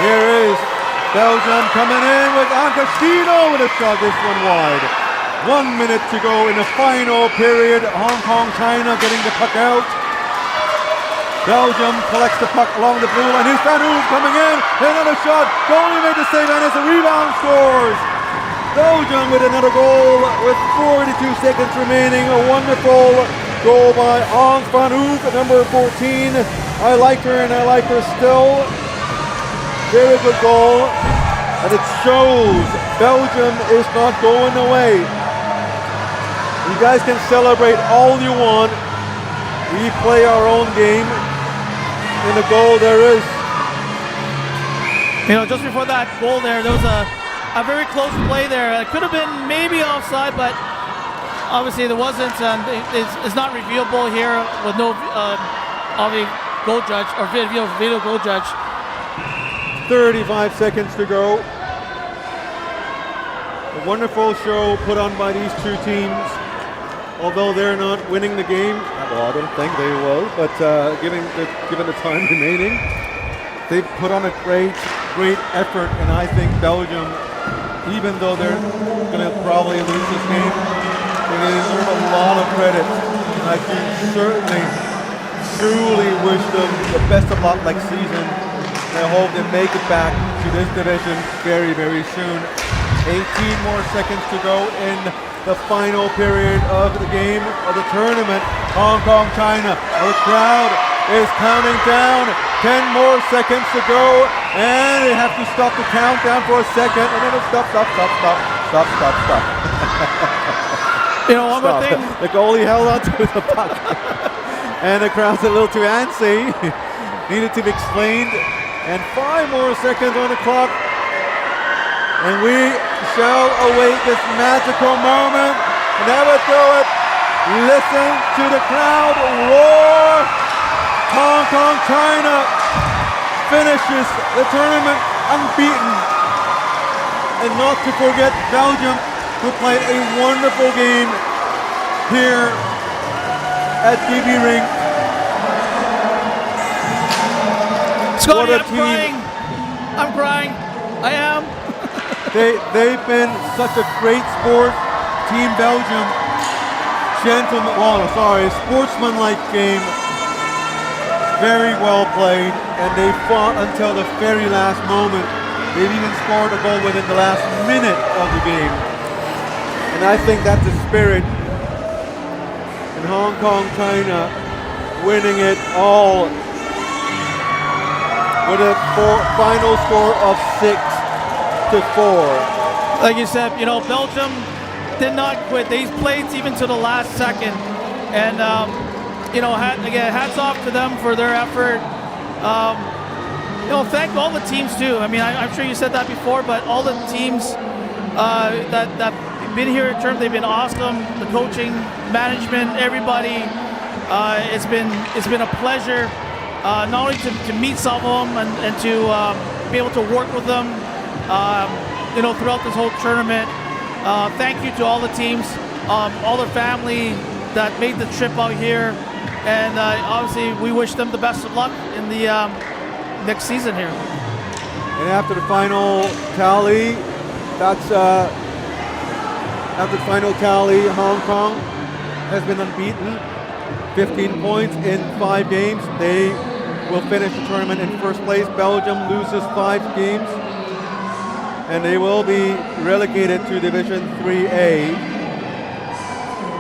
Here is Belgium coming in with Ankashino with a shot, this one wide. 1 minute to go in the final period. Hong Kong China getting the puck out. Belgium collects the puck along the blue line. Here's Van Hoef coming in. Another shot. Goalie made the save, and as a rebound scores. Belgium with another goal with 42 seconds remaining. A wonderful goal by Ons Van Hoef at number 14. I like her and I like her still. Very good goal. And it shows Belgium is not going away. You guys can celebrate all you want. We play our own game. In the goal there is. You know, just before that goal there was a very close play there. It could have been maybe offside, but obviously there wasn't. It's not reviewable here with no obvious goal judge or video goal judge. 35 seconds to go. A wonderful show put on by these two teams. Although they're not winning the game, well, I don't think they will, but given the time remaining, they've put on a great effort, and I think Belgium, even though they're going to probably lose this game, they deserve a lot of credit. And I can certainly, truly wish them the best of luck next season. I hope they make it back to this division very, very soon. 18 more seconds to go in the final period of the game of the tournament. Hong Kong, China. The crowd is counting down. 10 more seconds to go, and they have to stop the countdown for a second, and then it'll stop. You know, one more thing. The goalie held on to the puck, and the crowd's a little too antsy. Needed to be explained. And 5 more seconds on the clock. And we shall await this magical moment. Never do it. Listen to the crowd roar. Hong Kong, China finishes the tournament unbeaten. And not to forget Belgium, who played a wonderful game here at Rink. Scotty, What a I'm team. crying. I'm crying. I am. They've been such a great sport. Team Belgium, sportsmanlike game. Very well played, and they fought until the very last moment. They've even scored a goal within the last minute of the game. And I think that's the spirit. And Hong Kong, China winning it all with a final score of 6-4. Like you said, Belgium did not quit. They played even to the last second. And, hats off to them for their effort. Thank all the teams too. I mean, I'm sure you said that before, but all the teams that been here in terms, they've been awesome. The coaching, management, everybody. It's been a pleasure not only to meet some of them and to be able to work with them, throughout this whole tournament. Thank you to all the teams, all their family that made the trip out here, and obviously we wish them the best of luck in the next season here. And after the final tally, Hong Kong has been unbeaten, 15 points in 5 games. They will finish the tournament in first place. Belgium loses 5 games, and they will be relegated to Division 3A.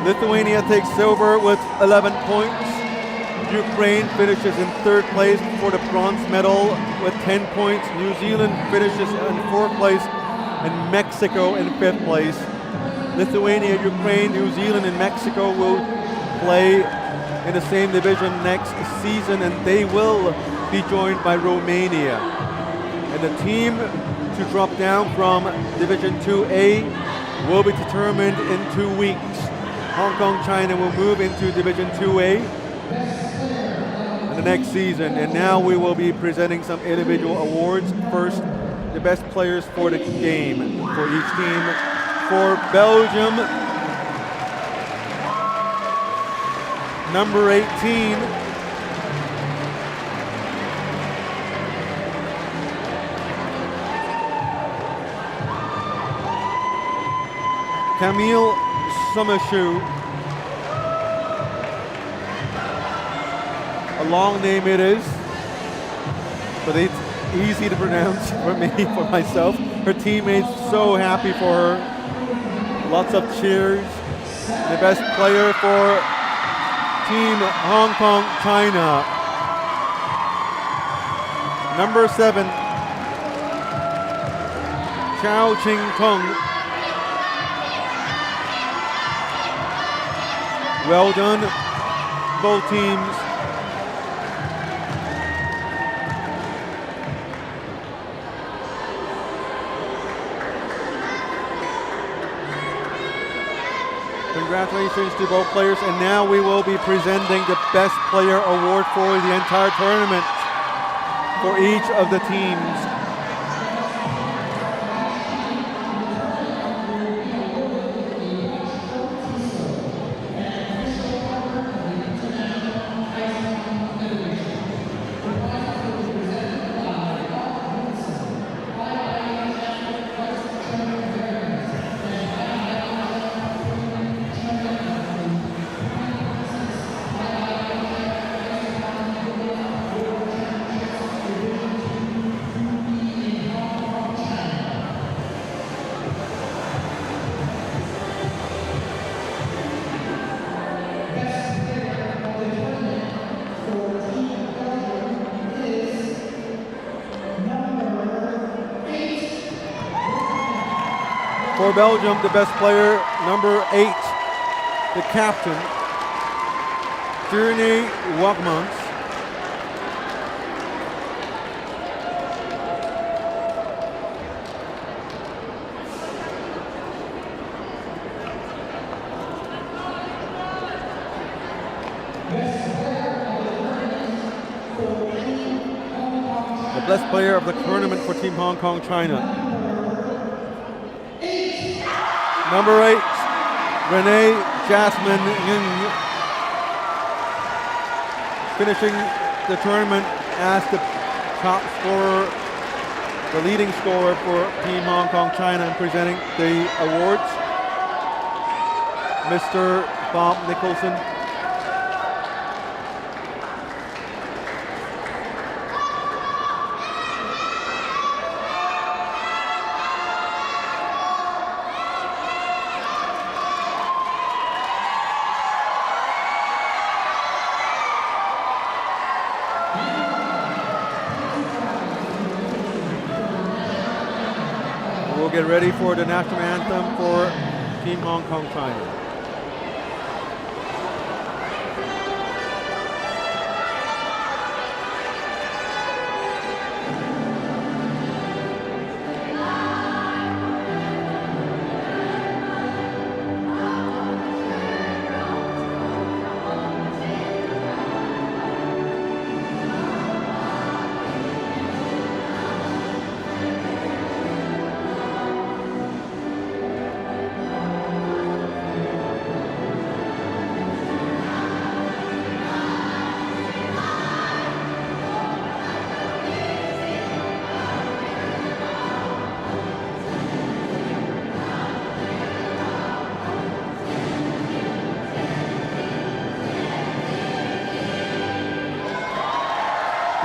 Lithuania takes silver with 11 points. Ukraine finishes in 3rd place for the bronze medal with 10 points. New Zealand finishes in 4th place, and Mexico in 5th place. Lithuania, Ukraine, New Zealand, and Mexico will play in the same division next season, and they will be joined by Romania. And the team to drop down from Division 2A will be determined in 2 weeks. Hong Kong, China will move into Division 2A in the next season. And now we will be presenting some individual awards. First, the best players for the game for each team. For Belgium, number 18, Camille Summershoe. A long name it is, but it's easy to pronounce for me, for myself. Her teammates so happy for her. Lots of cheers. The best player for Team Hong Kong, China. Number 7, Chao Ching Tung. Well done, both teams. Congratulations to both players, and now we will be presenting the Best Player Award for the entire tournament for each of the teams. For Belgium, the best player, number 8, the captain, Journey Wagmans. best player of the tournament for Team Hong Kong China. Number 8, Renee Jasmine Ng, finishing the tournament as the top scorer, the leading scorer for Team Hong Kong China, and presenting the awards, Mr. Bob Nicholson. We'll get ready for the national anthem for Team Hong Kong China.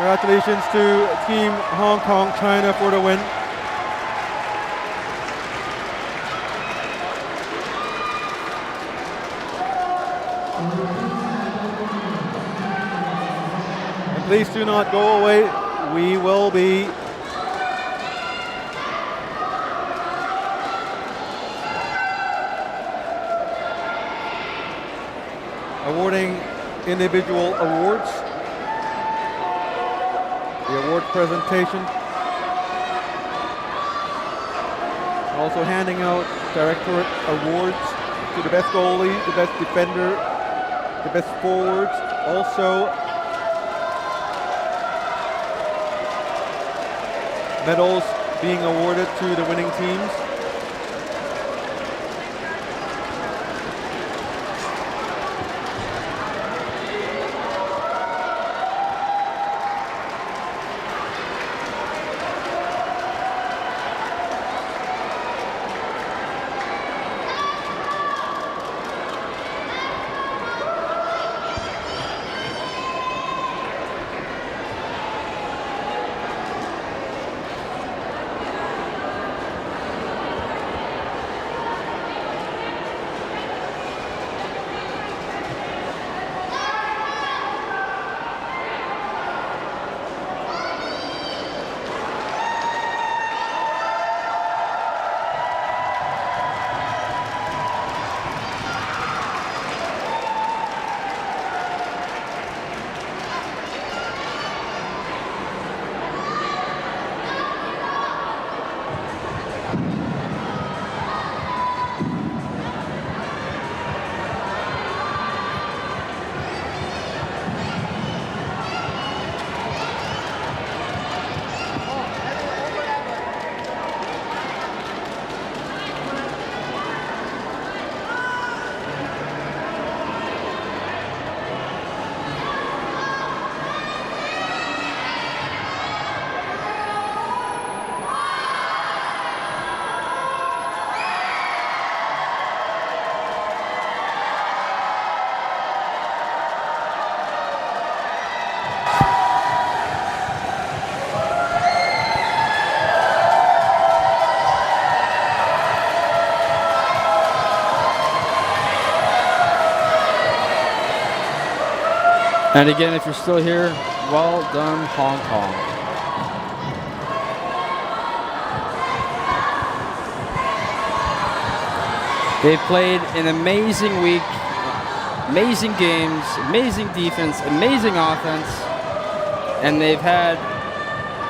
Congratulations to Team Hong Kong China for the win. And please do not go away. We will be awarding individual awards. The award presentation. Also handing out directorate awards to the best goalie, the best defender, the best forwards. Also medals being awarded to the winning teams. And again, if you're still here, well done, Hong Kong. They've played an amazing week, amazing games, amazing defense, amazing offense, and they've had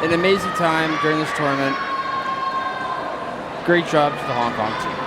an amazing time during this tournament. Great job to the Hong Kong team.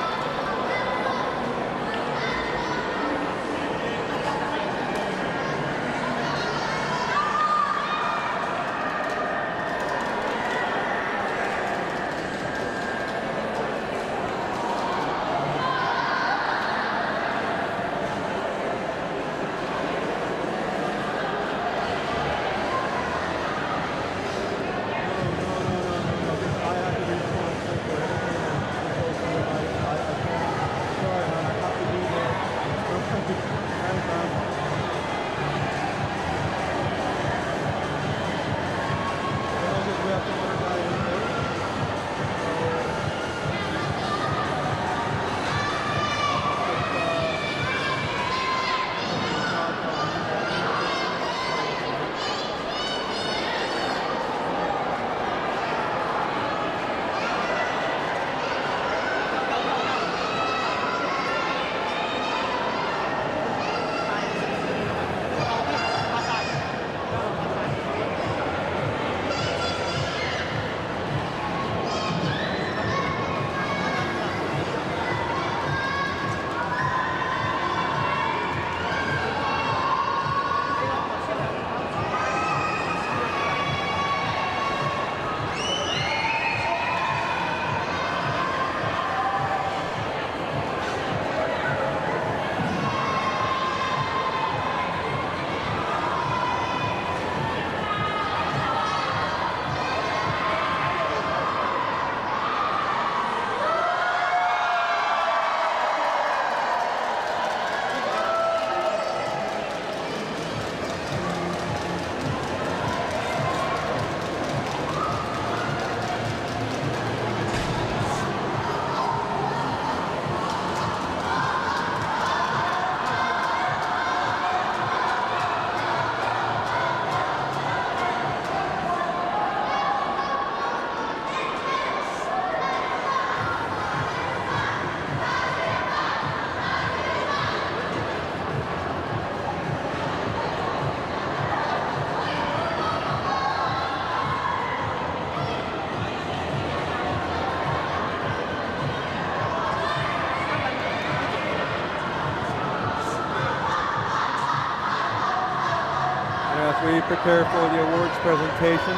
prepare for the awards presentation.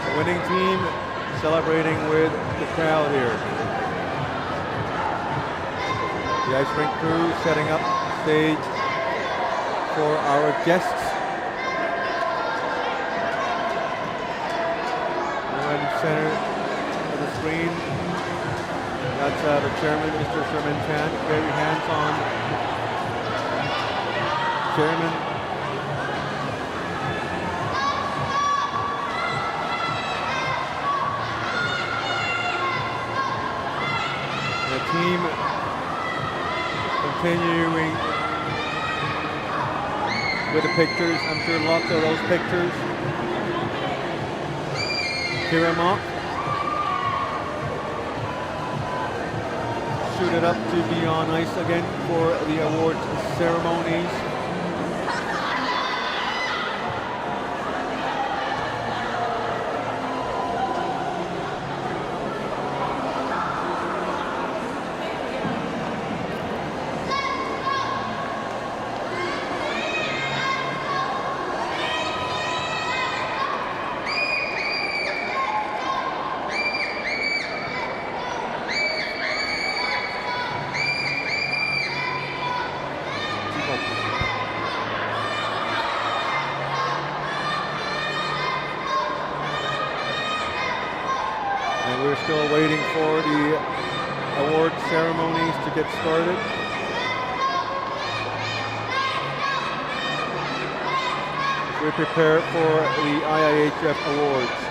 The winning team celebrating with the crowd here. The ice rink crew setting up stage for our guests. Right in center of the screen, that's the chairman, Mr. Sherman Chan. Very hands-on chairman. The team continuing with the pictures. I'm sure lots of those pictures. Kiramak suited up to be on ice again for the awards ceremonies. And we're still waiting for the award ceremonies to get started. We prepare for the IIHF awards.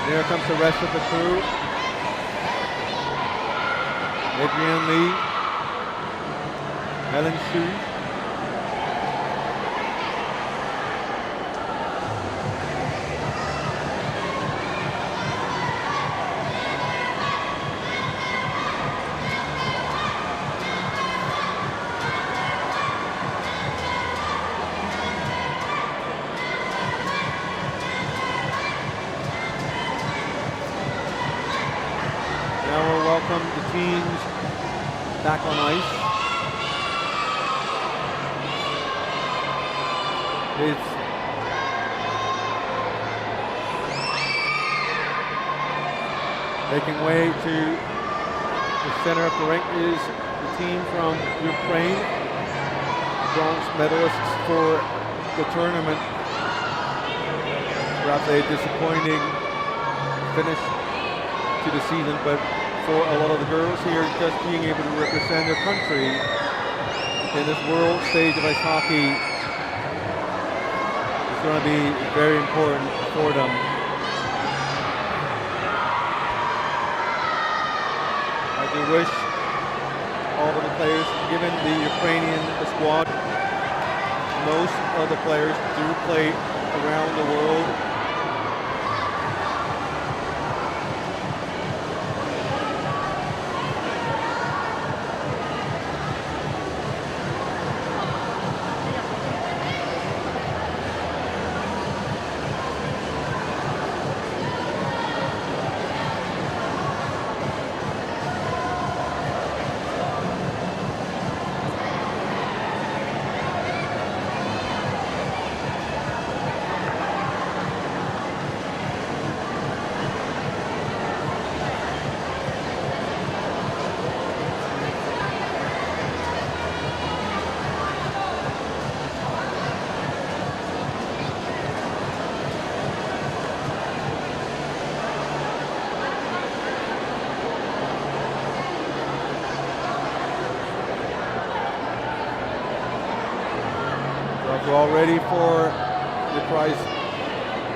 There comes the rest of the crew. Adrian Lee, Helen Shu, now we'll welcome the teams back on ice. It's making way to the center of the rink is the team from Ukraine, bronze medalists for the tournament. Perhaps a disappointing finish to the season, but for a lot of the girls here, just being able to represent their country in this world stage of ice hockey is going to be very important for them. I do wish all of the players, given the Ukrainian squad, most of the players do play around the world. We're all ready for the prize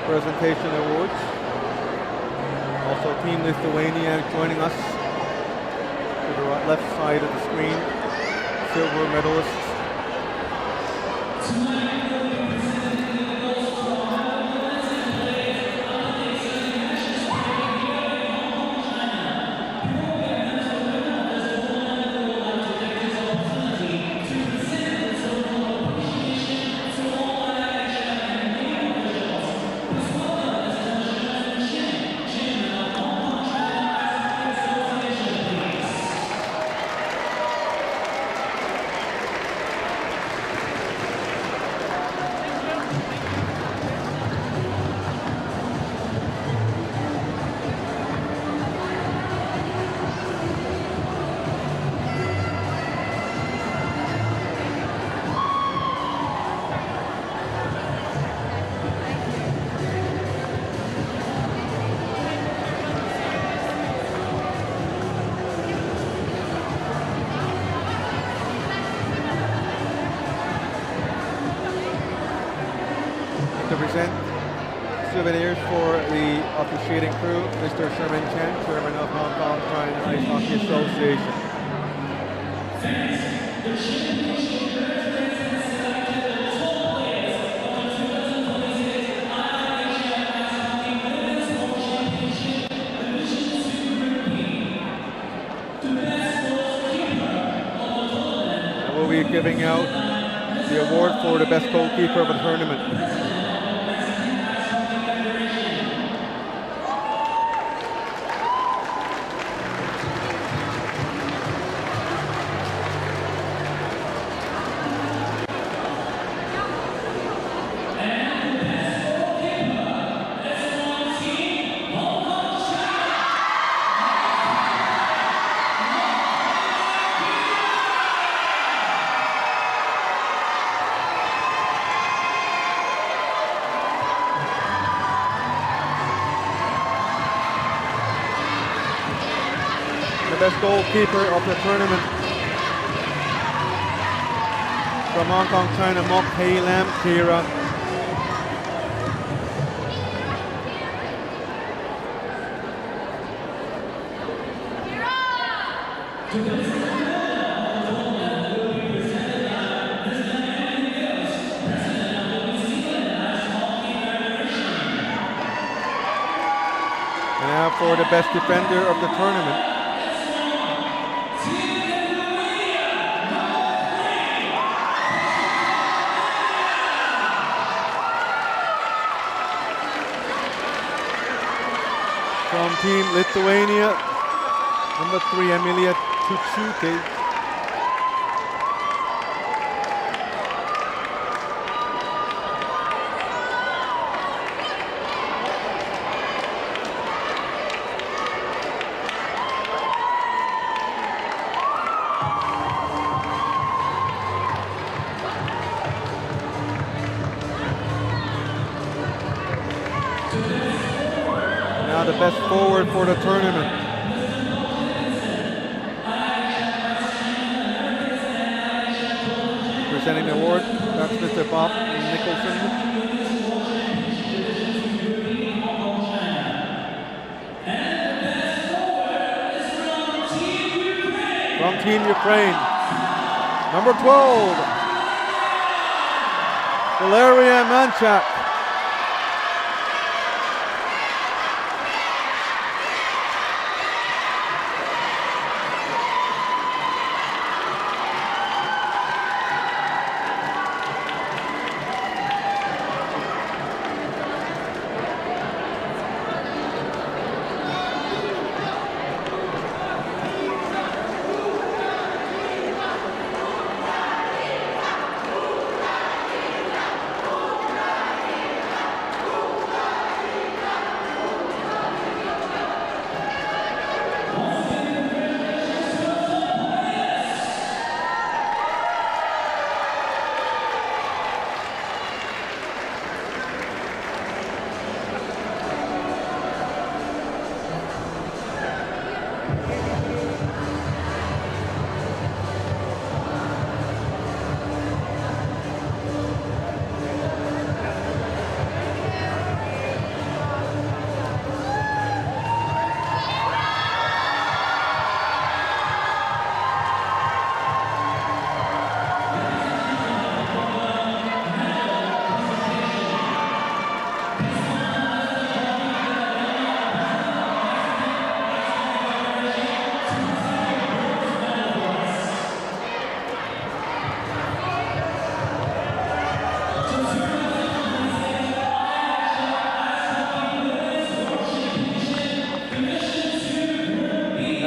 presentation awards. Also Team Lithuania joining us to the left side of the screen. Silver medalists. To present souvenirs for the officiating crew, Mr. Sherman Chen, Chairman of Hong Kong China Ice Hockey Association. And we'll be giving out the award for the best goalkeeper of the tournament. The best goalkeeper of the tournament from Hong Kong, China, Mok Hei Lam Kira. And now for the best defender of the tournament. From Team Lithuania, number 3, Emilia Tuchute. Now the best forward for the tournament. Presenting the award, that's Mr. Bob Nicholson. From Team Ukraine, number 12, Valeria Manchak.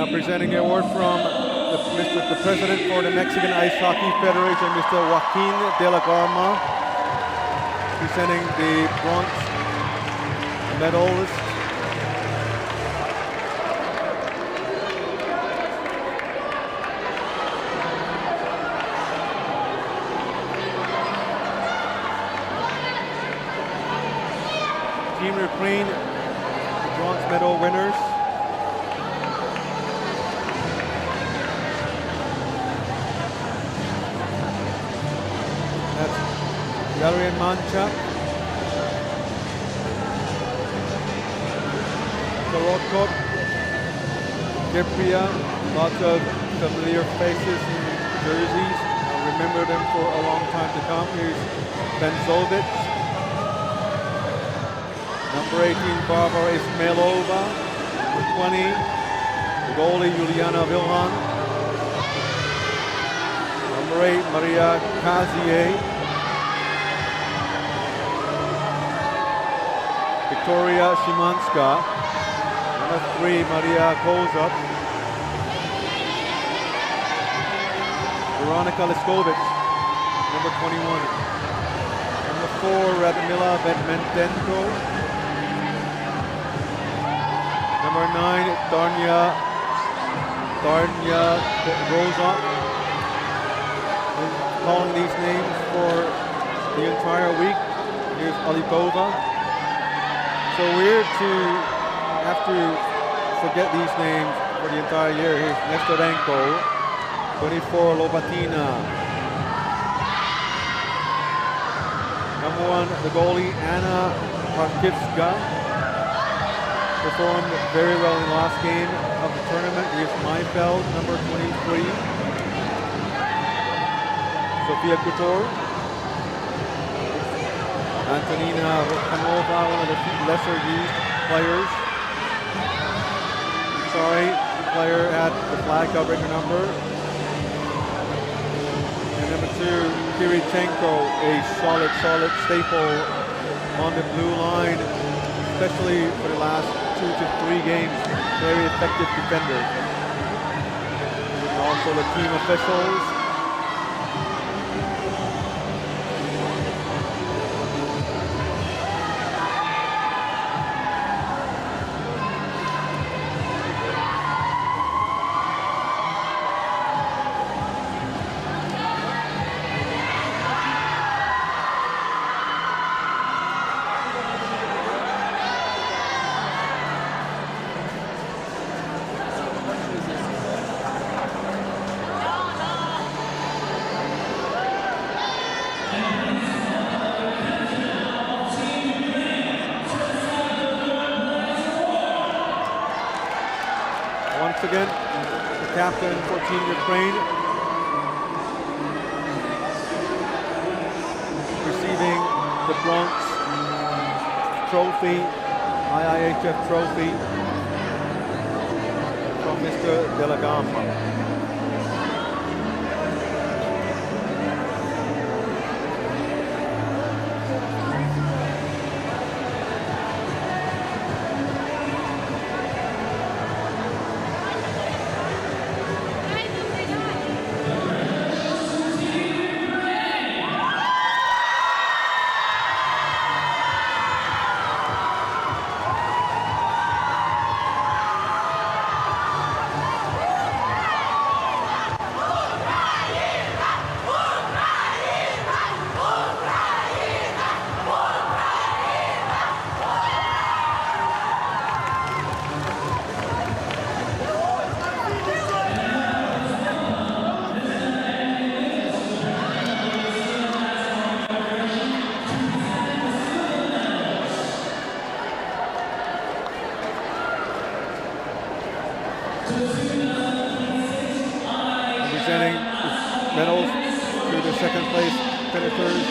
Now presenting the award from the president for the Mexican Ice Hockey Federation, Mr. Joaquin de la Garma, presenting the bronze medalist. Team Ukraine, the bronze medal winners. That's Galerian Manchak, Sorotkot, Kipria, lots of familiar faces in jerseys. I'll remember them for a long time to come. Here's Benzovic. Number 18, Barbara Ismailova. Number 20, the goalie, Juliana Vilhan. Number 8, Maria Kazier. Victoria Szymanska. Number 3, Maria Kozak. Veronika Liskovic, number 21. Number 4, Radmila Bedmentenko. Number 9, Darnya Rozak. Been calling these names for the entire week. Here's Alipova. So weird to have to forget these names for the entire year. Here's Nestorenko, 24, Lobatina. Number 1, the goalie, Anna Parkivska. Performed very well in the last game of the tournament. Here's Maifeld, number 23. Sofia Couture. Antonina Rokhanova, one of the lesser used players. Sorry, the player had the flag covering her number. And number 2, Kirichenko, a solid staple on the blue line, especially for the last 2 to 3 games. Very effective defender. Also the team officials. Once again, the captain for Team Ukraine receiving the bronze trophy, IIHF trophy from Mr. De La Gamma. Presenting medals to the second place finishers,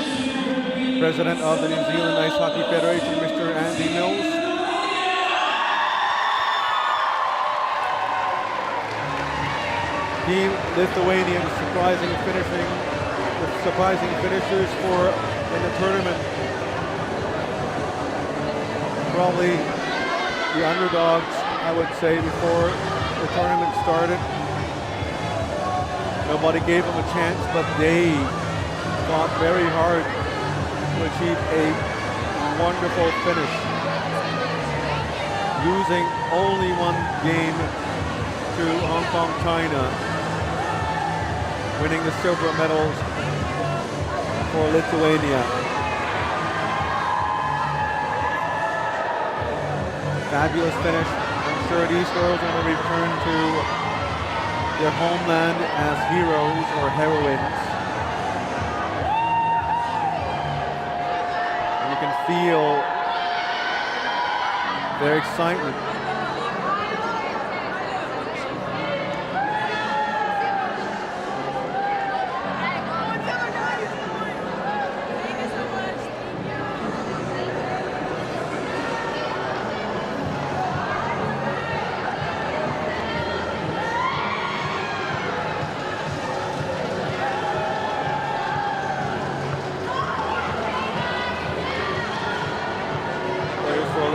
President of the New Zealand Ice Hockey Federation, Mr. Andy Mills. Team Lithuania surprising finishers in the tournament. Probably the underdogs, I would say, before the tournament started. Nobody gave them a chance, but they fought very hard to achieve a wonderful finish, losing only one game to Hong Kong, China, winning the silver medals for Lithuania. Fabulous finish. I'm sure these girls are going to return to their homeland as heroes or heroines. And you can feel their excitement.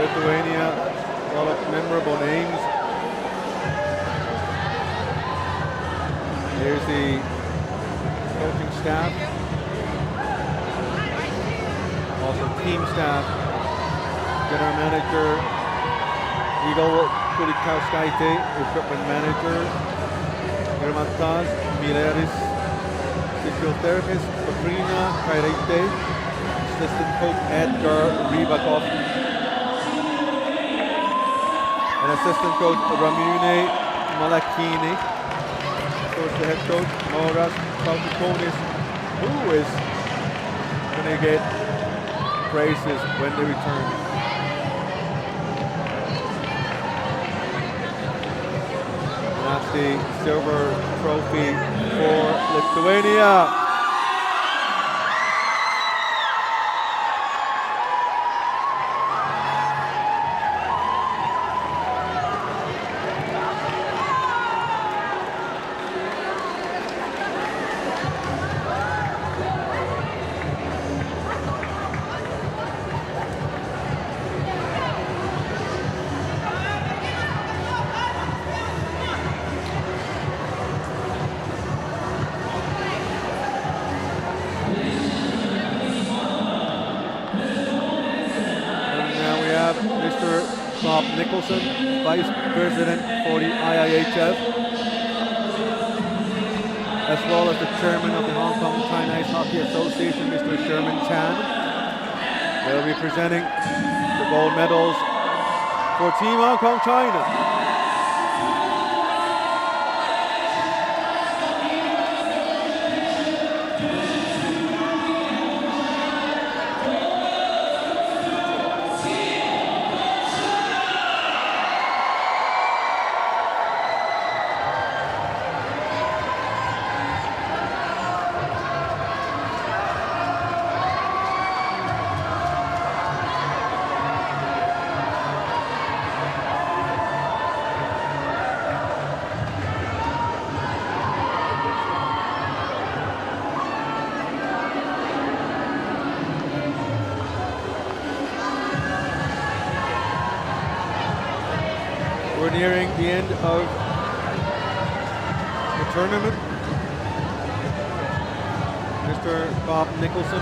Lithuania, a lot of memorable names. Here's the coaching staff, also team staff, general manager Igor Kulikauskaite, equipment manager Hermantas Mileris, physiotherapist Katrina Kairete, assistant coach Edgar Rybakov, and assistant coach Ramune Malakini. Of course, the head coach Moras Kautukonis, who is going to get praises when they return. And that's the silver trophy for Lithuania. Vice President for the IIHF, as well as the Chairman of the Hong Kong China Ice Hockey Association, Mr. Sherman Chan. They'll be presenting the gold medals for Team Hong Kong China. We're nearing the end of the tournament. Mr. Bob Nicholson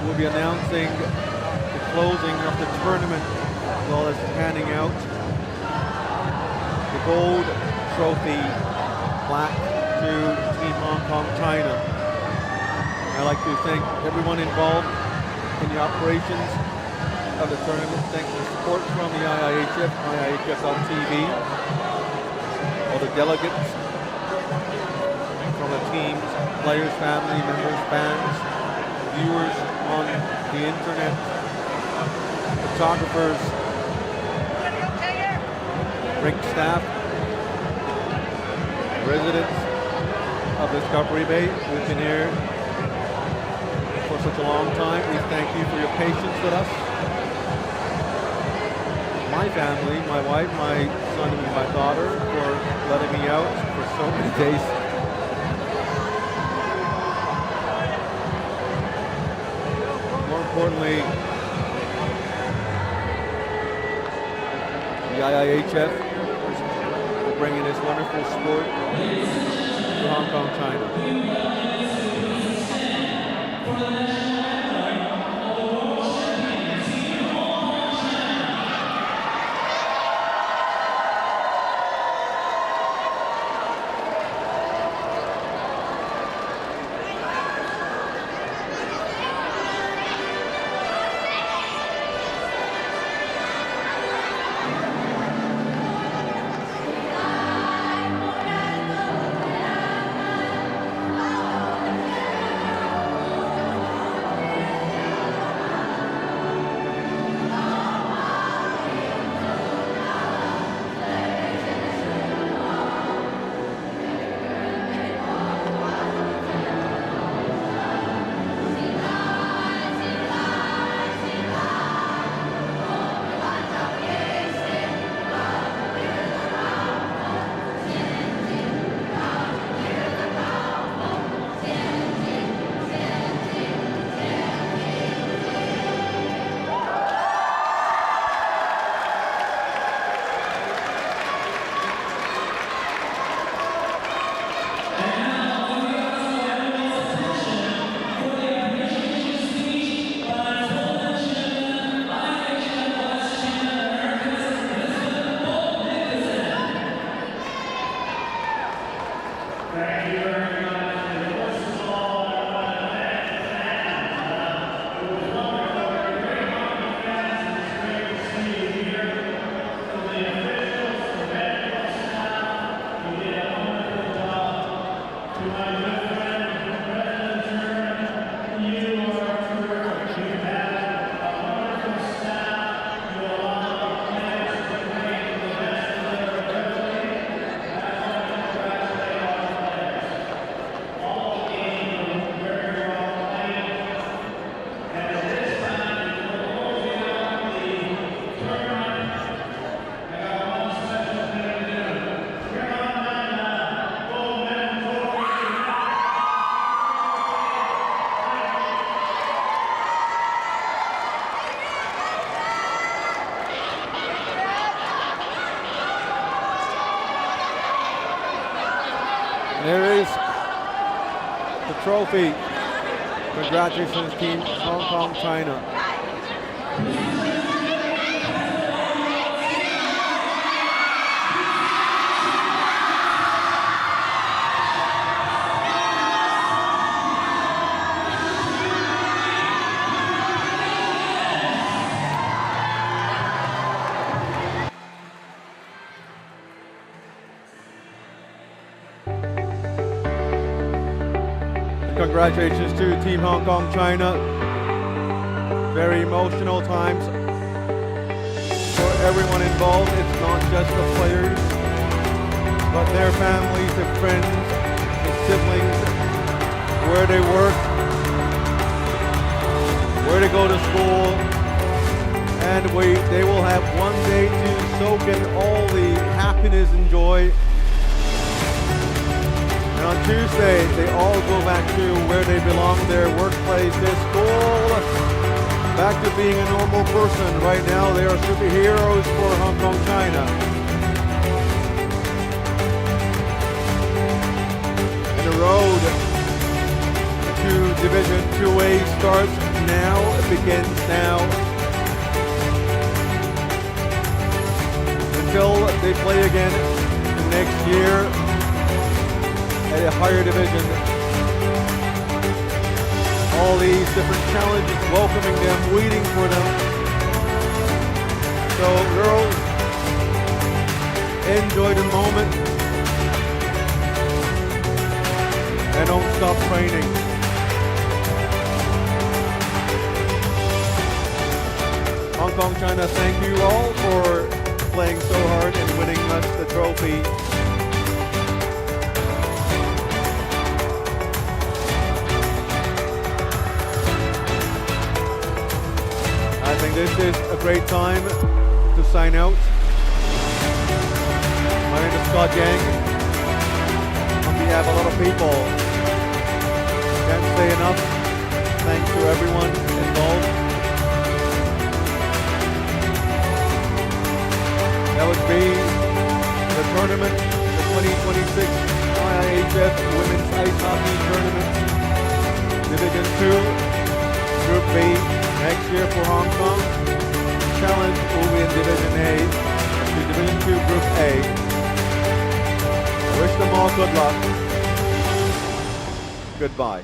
will be announcing the closing of the tournament as well as handing out the gold trophy plaque to Team Hong Kong China. I'd like to thank everyone involved in the operations of the tournament. Thanks for the support from the IIHF, IIHF.TV, all the delegates from the teams, players, family members, fans, viewers on the internet, photographers, Rink staff, residents of Discovery Bay who've been here for such a long time. We thank you for your patience with us. My family, my wife, my son, and my daughter for letting me out for so many days. More importantly, the IIHF, bringing this wonderful sport to Hong Kong, China. There is the trophy. Congratulations, Team Hong Kong, China. Congratulations to Team Hong Kong, China. Very emotional times for everyone involved. It's not just the players, but their families, their friends, their siblings, where they work, where they go to school. And they will have one day to soak in all the happiness and joy. On Tuesday, they all go back to where they belong, their workplace, their school, back to being a normal person. Right now, they are superheroes for Hong Kong, China. And the road to Division 2A starts now, it begins now. Until they play again next year at a higher division. All these different challenges welcoming them, waiting for them. So girls, enjoy the moment and don't stop training. Hong Kong, China, thank you all for playing so hard and winning us the trophy. I think this is a great time to sign out. My name is Scott Yang. We have a lot of people. Can't say enough. Thanks to everyone involved. That would be the tournament, the 2026 IIHF Women's Ice Hockey Tournament, Division 2, Group B, next year for Hong Kong. Challenge will be in Division A, actually Division 2, Group A. I wish them all good luck. Goodbye.